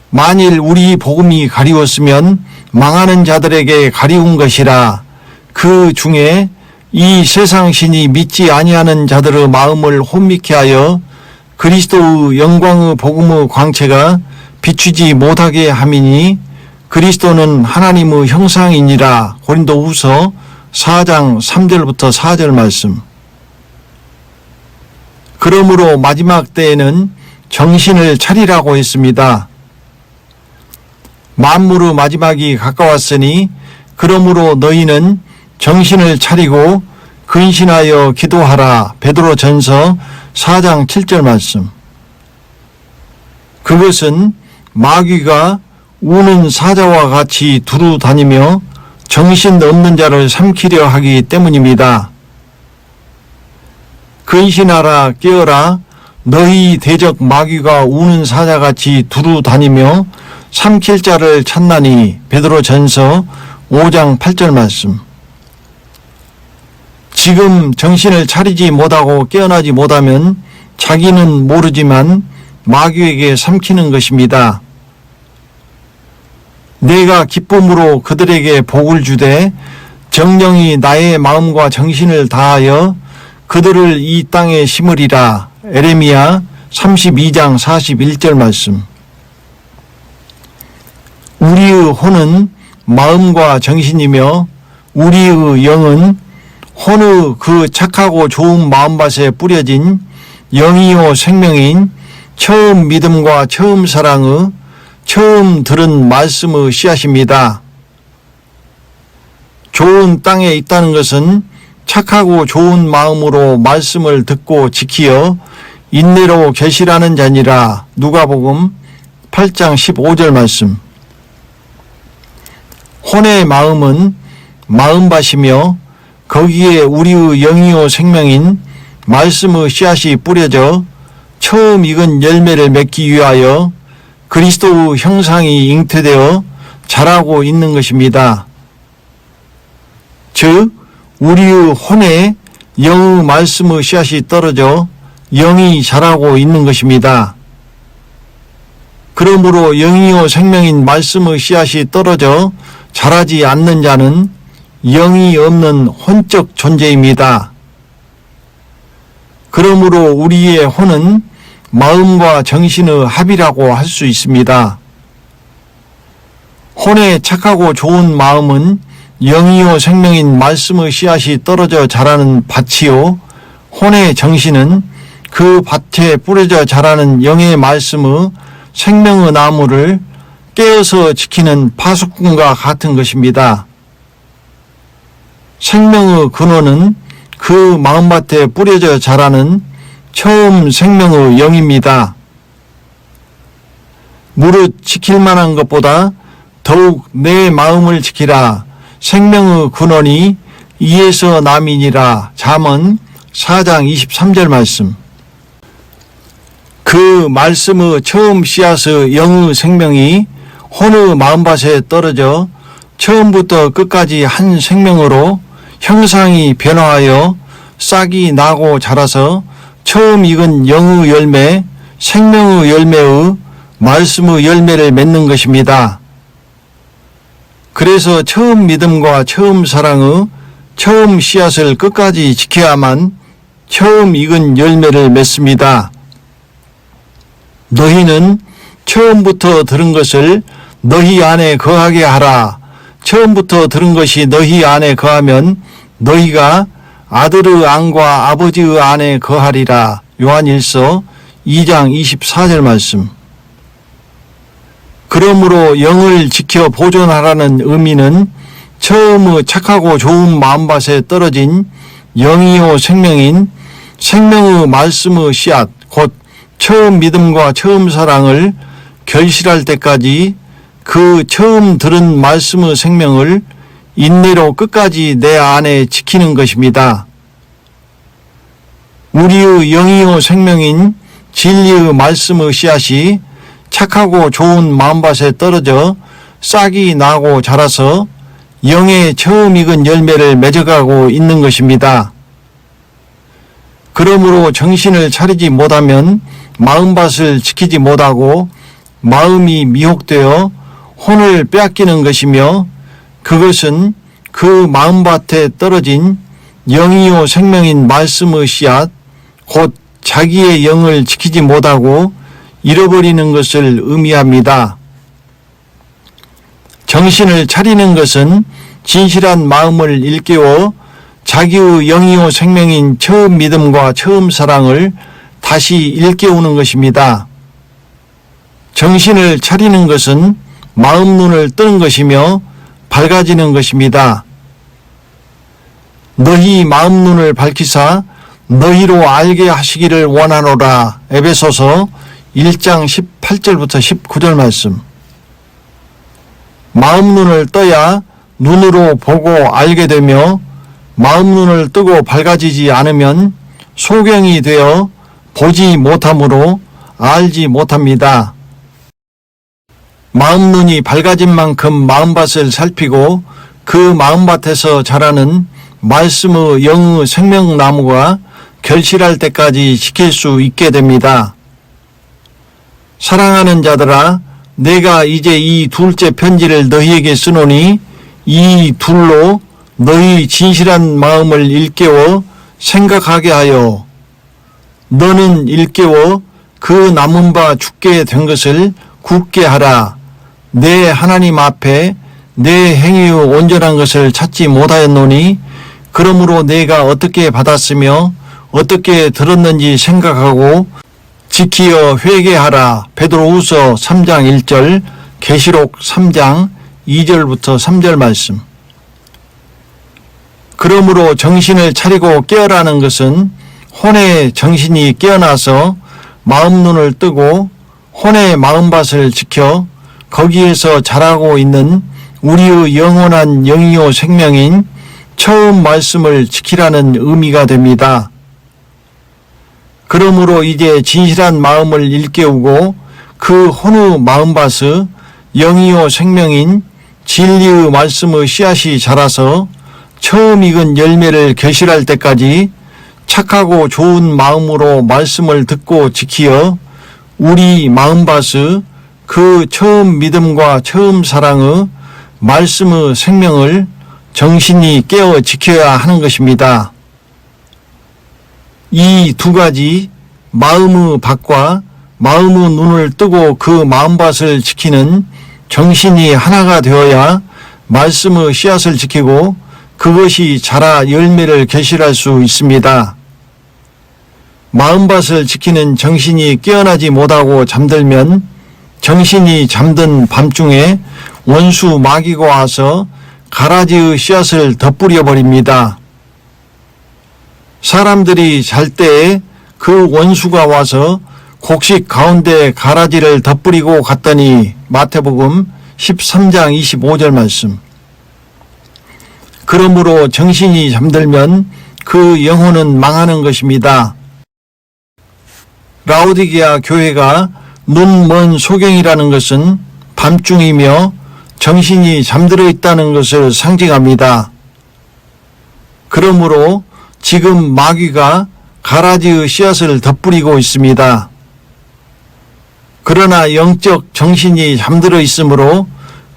만일 우리 복음이 가리웠으면 망하는 자들에게 가리운 것이라. 그 중에 이 세상 신이 믿지 아니하는 자들의 마음을 혼미케 하여 그리스도의 영광의 복음의 광채가 비추지 못하게 함이니 그리스도는 하나님의 형상이니라. 고린도후서 4장 3절부터 4절 말씀. 그러므로 마지막 때에는 정신을 차리라고 했습니다. 만물의 마지막이 가까웠으니 그러므로 너희는 정신을 차리고 근신하여 기도하라. 베드로전서 4장 7절 말씀. 그것은 마귀가 우는 사자와 같이 두루 다니며 정신 없는 자를 삼키려 하기 때문입니다. 근신하라 깨어라. 너희 대적 마귀가 우는 사자같이 두루 다니며 삼킬 자를 찾나니. 베드로전서 5장 8절 말씀. 지금 정신을 차리지 못하고 깨어나지 못하면 자기는 모르지만 마귀에게 삼키는 것입니다. 내가 기쁨으로 그들에게 복을 주되 정령이 나의 마음과 정신을 다하여 그들을 이 땅에 심으리라. 에레미야 32장 41절 말씀. 우리의 혼은 마음과 정신이며 우리의 영은 혼의 그 착하고 좋은 마음밭에 뿌려진 영이요 생명인 처음 믿음과 처음 사랑의 처음 들은 말씀의 씨앗입니다. 좋은 땅에 있다는 것은 착하고 좋은 마음으로 말씀을 듣고 지키어 인내로 계시라는 자니라. 누가복음 8장 15절 말씀. 혼의 마음은 마음밭이며 거기에 우리의 영이요 생명인 말씀의 씨앗이 뿌려져 처음 익은 열매를 맺기 위하여 그리스도의 형상이 잉태되어 자라고 있는 것입니다. 즉 우리의 혼에 영의 말씀의 씨앗이 떨어져 영이 자라고 있는 것입니다. 그러므로 영이요 생명인 말씀의 씨앗이 떨어져 자라지 않는 자는 영이 없는 혼적 존재입니다. 그러므로 우리의 혼은 마음과 정신의 합이라고 할 수 있습니다. 혼의 착하고 좋은 마음은 영이요 생명인 말씀의 씨앗이 떨어져 자라는 밭이요, 혼의 정신은 그 밭에 뿌려져 자라는 영의 말씀의 생명의 나무를 깨어서 지키는 파수꾼과 같은 것입니다. 생명의 근원은 그 마음밭에 뿌려져 자라는 처음 생명의 영입니다. 무릇 지킬 만한 것보다 더욱 내 마음을 지키라. 생명의 근원이 이에서 남이니라. 잠언 4장 23절 말씀. 그 말씀의 처음 씨앗의 영의 생명이 혼의 마음밭에 떨어져 처음부터 끝까지 한 생명으로 형상이 변화하여 싹이 나고 자라서 처음 익은 영의 열매, 생명의 열매의 말씀의 열매를 맺는 것입니다. 그래서 처음 믿음과 처음 사랑의 처음 씨앗을 끝까지 지켜야만 처음 익은 열매를 맺습니다. 너희는 처음부터 들은 것을 너희 안에 거하게 하라. 처음부터 들은 것이 너희 안에 거하면 너희가 아들의 안과 아버지의 안에 거하리라. 요한일서 2장 24절 말씀. 그러므로 영을 지켜 보존하라는 의미는 처음의 착하고 좋은 마음밭에 떨어진 영이요 생명인 생명의 말씀의 씨앗, 곧 처음 믿음과 처음 사랑을 결실할 때까지 그 처음 들은 말씀의 생명을 인내로 끝까지 내 안에 지키는 것입니다. 우리의 영이요 생명인 진리의 말씀의 씨앗이 착하고 좋은 마음밭에 떨어져 싹이 나고 자라서 영의 처음 익은 열매를 맺어가고 있는 것입니다. 그러므로 정신을 차리지 못하면 마음밭을 지키지 못하고 마음이 미혹되어 혼을 빼앗기는 것이며 그것은 그 마음밭에 떨어진 영이요 생명인 말씀의 씨앗, 곧 자기의 영을 지키지 못하고 잃어버리는 것을 의미합니다. 정신을 차리는 것은 진실한 마음을 일깨워 자기의 영이요 생명인 처음 믿음과 처음 사랑을 다시 일깨우는 것입니다. 정신을 차리는 것은 마음 눈을 뜨는 것이며 밝아지는 것입니다. 너희 마음 눈을 밝히사 너희로 알게 하시기를 원하노라. 에베소서 1장 18절부터 19절 말씀. 마음 눈을 떠야 눈으로 보고 알게 되며 마음 눈을 뜨고 밝아지지 않으면 소경이 되어 보지 못함으로 알지 못합니다. 마음 눈이 밝아진 만큼 마음밭을 살피고 그 마음밭에서 자라는 말씀의 영의 생명나무가 결실할 때까지 지킬 수 있게 됩니다. 사랑하는 자들아, 내가 이제 이 둘째 편지를 너희에게 쓰노니 이 둘로 너희 진실한 마음을 일깨워 생각하게 하여 너는 일깨워 그 남은 바 죽게 된 것을 굳게 하라. 내 하나님 앞에 내 행위의 온전한 것을 찾지 못하였노니 그러므로 내가 어떻게 받았으며 어떻게 들었는지 생각하고 지키어 회개하라. 베드로후서 3장 1절, 계시록 3장 2절부터 3절 말씀. 그러므로 정신을 차리고 깨어라는 것은 혼의 정신이 깨어나서 마음 눈을 뜨고 혼의 마음밭을 지켜 거기에서 자라고 있는 우리의 영원한 영이요 생명인 처음 말씀을 지키라는 의미가 됩니다. 그러므로 이제 진실한 마음을 일깨우고 그 혼의 마음밭의 영이요 생명인 진리의 말씀의 씨앗이 자라서 처음 익은 열매를 결실할 때까지 착하고 좋은 마음으로 말씀을 듣고 지키어 우리 마음밭의 그 처음 믿음과 처음 사랑의 말씀의 생명을 정신이 깨어 지켜야 하는 것입니다. 이 두 가지 마음의 밭과 마음의 눈을 뜨고 그 마음밭을 지키는 정신이 하나가 되어야 말씀의 씨앗을 지키고 그것이 자라 열매를 결실할 수 있습니다. 마음밭을 지키는 정신이 깨어나지 못하고 잠들면 정신이 잠든 밤중에 원수 마귀가 와서 가라지의 씨앗을 덧뿌려 버립니다. 사람들이 잘 때에 그 원수가 와서 곡식 가운데 가라지를 덧뿌리고 갔더니 마태복음 13장 25절 말씀. 그러므로 정신이 잠들면 그 영혼은 망하는 것입니다. 라오디게아 교회가 눈 먼 소경이라는 것은 밤중이며 정신이 잠들어 있다는 것을 상징합니다. 그러므로 지금 마귀가 가라지의 씨앗을 덧뿌리고 있습니다. 그러나 영적 정신이 잠들어 있으므로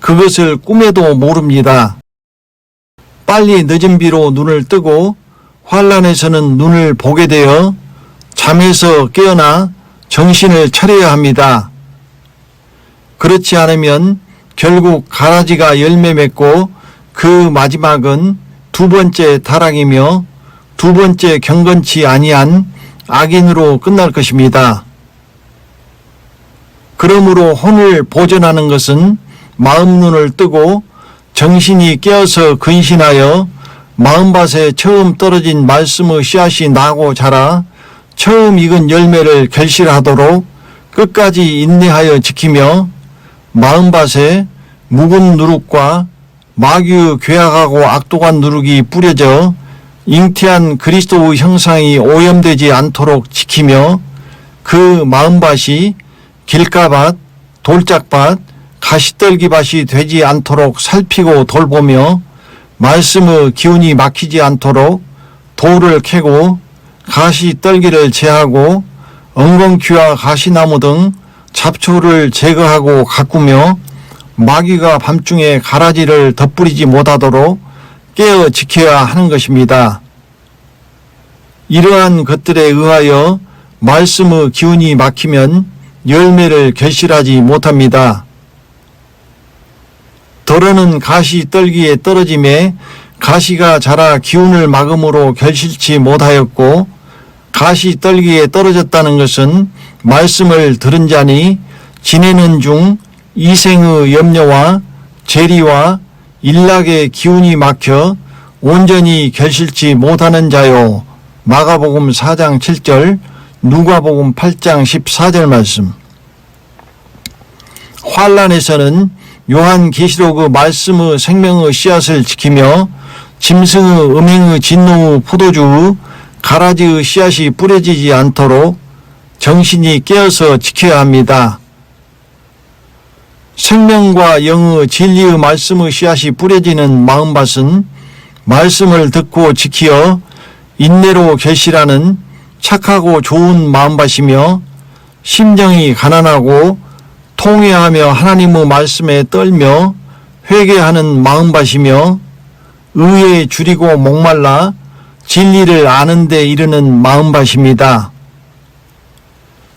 그것을 꿈에도 모릅니다. 빨리 늦은 비로 눈을 뜨고 환난에서는 눈을 보게 되어 잠에서 깨어나 정신을 차려야 합니다. 그렇지 않으면 결국 가라지가 열매 맺고 그 마지막은 두 번째 타락이며 두 번째 경건치 아니한 악인으로 끝날 것입니다. 그러므로 혼을 보존하는 것은 마음 눈을 뜨고 정신이 깨어서 근신하여 마음밭에 처음 떨어진 말씀의 씨앗이 나고 자라 처음 익은 열매를 결실하도록 끝까지 인내하여 지키며 마음밭에 묵은 누룩과 마귀의 괴악하고 악독한 누룩이 뿌려져 잉태한 그리스도의 형상이 오염되지 않도록 지키며 그 마음밭이 길가밭, 돌짝밭, 가시떨기밭이 되지 않도록 살피고 돌보며 말씀의 기운이 막히지 않도록 돌을 캐고 가시떨기를 제하고 엉겅퀴와 가시나무 등 잡초를 제거하고 가꾸며 마귀가 밤중에 가라지를 덧뿌리지 못하도록 깨어 지켜야 하는 것입니다. 이러한 것들에 의하여 말씀의 기운이 막히면 열매를 결실하지 못합니다. 더러는 가시떨기에 떨어짐에 가시가 자라 기운을 막음으로 결실치 못하였고 가시떨기에 떨어졌다는 것은 말씀을 들은 자니 지내는 중 이생의 염려와 재리와 일락의 기운이 막혀 온전히 결실치 못하는 자요. 마가복음 4장 7절, 누가복음 8장 14절 말씀. 환난에서는 요한계시록의 말씀의 생명의 씨앗을 지키며 짐승의 음행의 진노의 포도주의 가라지의 씨앗이 뿌려지지 않도록 정신이 깨어서 지켜야 합니다. 생명과 영의 진리의 말씀의 씨앗이 뿌려지는 마음밭은 말씀을 듣고 지키어 인내로 결실하는 착하고 좋은 마음밭이며 심정이 가난하고 통회하며 하나님의 말씀에 떨며 회개하는 마음밭이며 의에 줄이고 목말라 진리를 아는 데 이르는 마음밭입니다.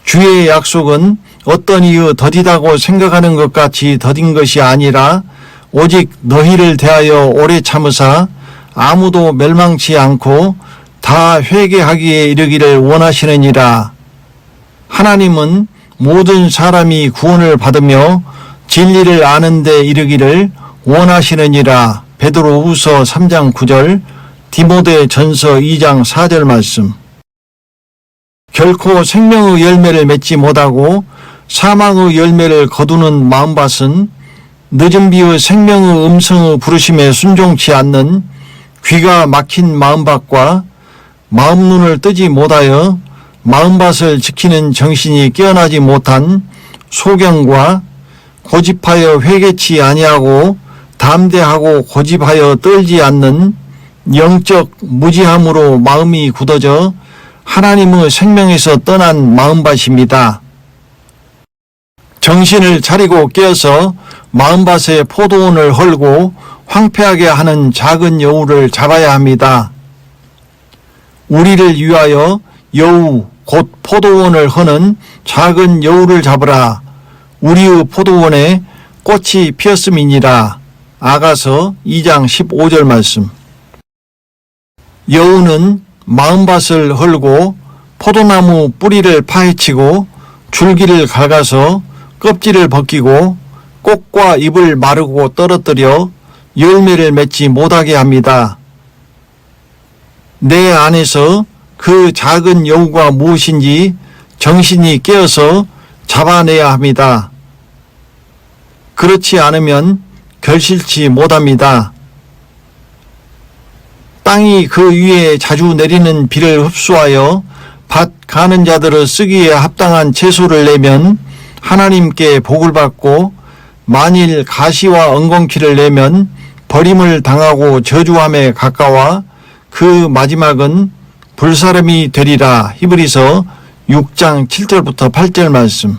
주의 약속은 어떤 이유 더디다고 생각하는 것 같이 더딘 것이 아니라 오직 너희를 대하여 오래 참으사 아무도 멸망치 않고 다 회개하기에 이르기를 원하시느니라. 하나님은 모든 사람이 구원을 받으며 진리를 아는 데 이르기를 원하시느니라. 베드로후서 3장 9절, 디모데전서 2장 4절 말씀. 결코 생명의 열매를 맺지 못하고 사망의 열매를 거두는 마음밭은 늦은 비의 생명의 음성의 부르심에 순종치 않는 귀가 막힌 마음밭과 마음눈을 뜨지 못하여 마음밭을 지키는 정신이 깨어나지 못한 소경과 고집하여 회개치 아니하고 담대하고 고집하여 떨지 않는 영적 무지함으로 마음이 굳어져 하나님의 생명에서 떠난 마음밭입니다. 정신을 차리고 깨어서 마음밭에 포도원을 헐고 황폐하게 하는 작은 여우를 잡아야 합니다. 우리를 위하여 여우 곧 포도원을 허는 작은 여우를 잡으라. 우리의 포도원에 꽃이 피었음이니라. 아가서 2장 15절 말씀. 여우는 마음밭을 헐고 포도나무 뿌리를 파헤치고 줄기를 갉아서 껍질을 벗기고 꽃과 잎을 마르고 떨어뜨려 열매를 맺지 못하게 합니다. 내 안에서 그 작은 여우가 무엇인지 정신이 깨어서 잡아내야 합니다. 그렇지 않으면 결실치 못합니다. 땅이 그 위에 자주 내리는 비를 흡수하여 밭 가는 자들을 쓰기에 합당한 채소를 내면 하나님께 복을 받고, 만일 가시와 엉겅퀴를 내면 버림을 당하고 저주함에 가까워 그 마지막은 불사름이 되리라. 히브리서 6장 7절부터 8절 말씀.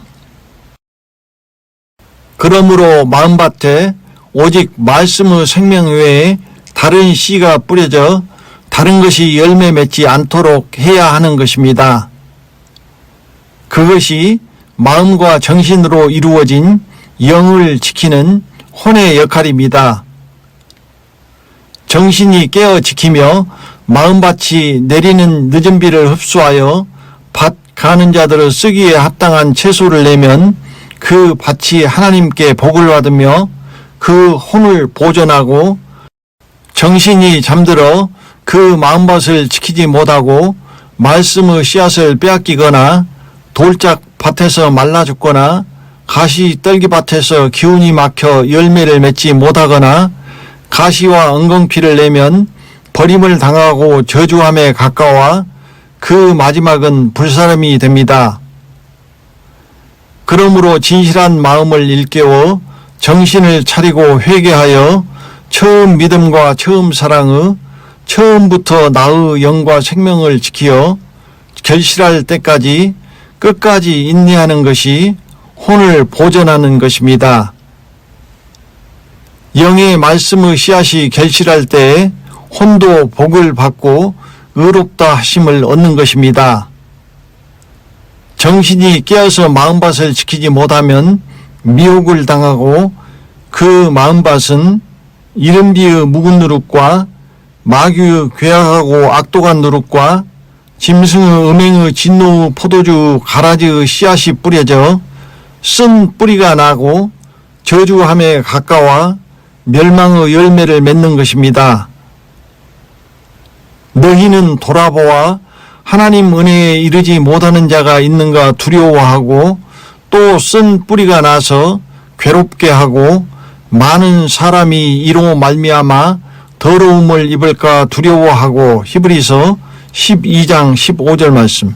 그러므로 마음밭에 오직 말씀의 생명 외에 다른 씨가 뿌려져 다른 것이 열매 맺지 않도록 해야 하는 것입니다. 그것이 마음과 정신으로 이루어진 영을 지키는 혼의 역할입니다. 정신이 깨어 지키며 마음밭이 내리는 늦은 비를 흡수하여 밭 가는 자들을 쓰기에 합당한 채소를 내면 그 밭이 하나님께 복을 받으며 그 혼을 보존하고, 정신이 잠들어 그 마음밭을 지키지 못하고 말씀의 씨앗을 빼앗기거나 돌짝 밭에서 말라 죽거나 가시 떨기밭에서 기운이 막혀 열매를 맺지 못하거나 가시와 엉겅퀴를 내면 버림을 당하고 저주함에 가까워 그 마지막은 불사름이 됩니다. 그러므로 진실한 마음을 일깨워 정신을 차리고 회개하여 처음 믿음과 처음 사랑의 처음부터 나의 영과 생명을 지키어 결실할 때까지 끝까지 인내하는 것이 혼을 보존하는 것입니다. 영의 말씀의 씨앗이 결실할 때에 혼도 복을 받고 의롭다 하심을 얻는 것입니다. 정신이 깨어서 마음밭을 지키지 못하면 미혹을 당하고 그 마음밭은 이른비의 묵은 누룩과 마귀의 괴악하고 악독한 누룩과 짐승의 음행의 진노의 포도주 가라지의 씨앗이 뿌려져 쓴 뿌리가 나고 저주함에 가까워 멸망의 열매를 맺는 것입니다. 너희는 돌아보아 하나님 은혜에 이르지 못하는 자가 있는가 두려워하고, 또 쓴 뿌리가 나서 괴롭게 하고 많은 사람이 이로 말미암아 더러움을 입을까 두려워하고. 히브리서 12장 15절 말씀.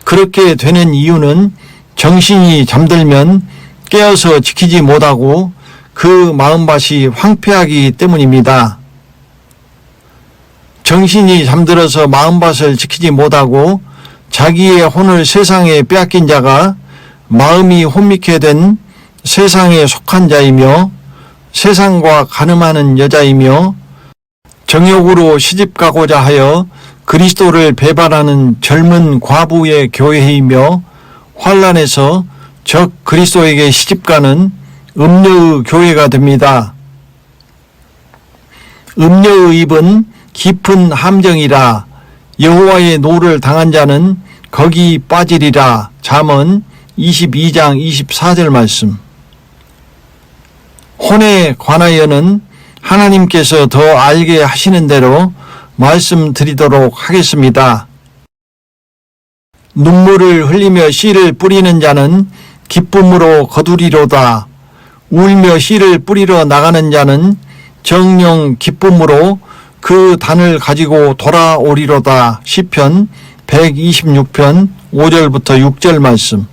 그렇게 되는 이유는 정신이 잠들면 깨어서 지키지 못하고 그 마음밭이 황폐하기 때문입니다. 정신이 잠들어서 마음밭을 지키지 못하고 자기의 혼을 세상에 빼앗긴 자가 마음이 혼미케 된 세상에 속한 자이며 세상과 간음하는 여자이며 정욕으로 시집가고자 하여 그리스도를 배반하는 젊은 과부의 교회이며 환란에서 적 그리스도에게 시집가는 음녀의 교회가 됩니다. 음녀의 입은 깊은 함정이라 여호와의 노를 당한 자는 거기 빠지리라. 잠언 22장 24절 말씀. 혼에 관하여는 하나님께서 더 알게 하시는 대로 말씀드리도록 하겠습니다. 눈물을 흘리며 씨를 뿌리는 자는 기쁨으로 거두리로다. 울며 씨를 뿌리러 나가는 자는 정령 기쁨으로 그 단을 가지고 돌아오리로다. 시편 126편 5절부터 6절 말씀.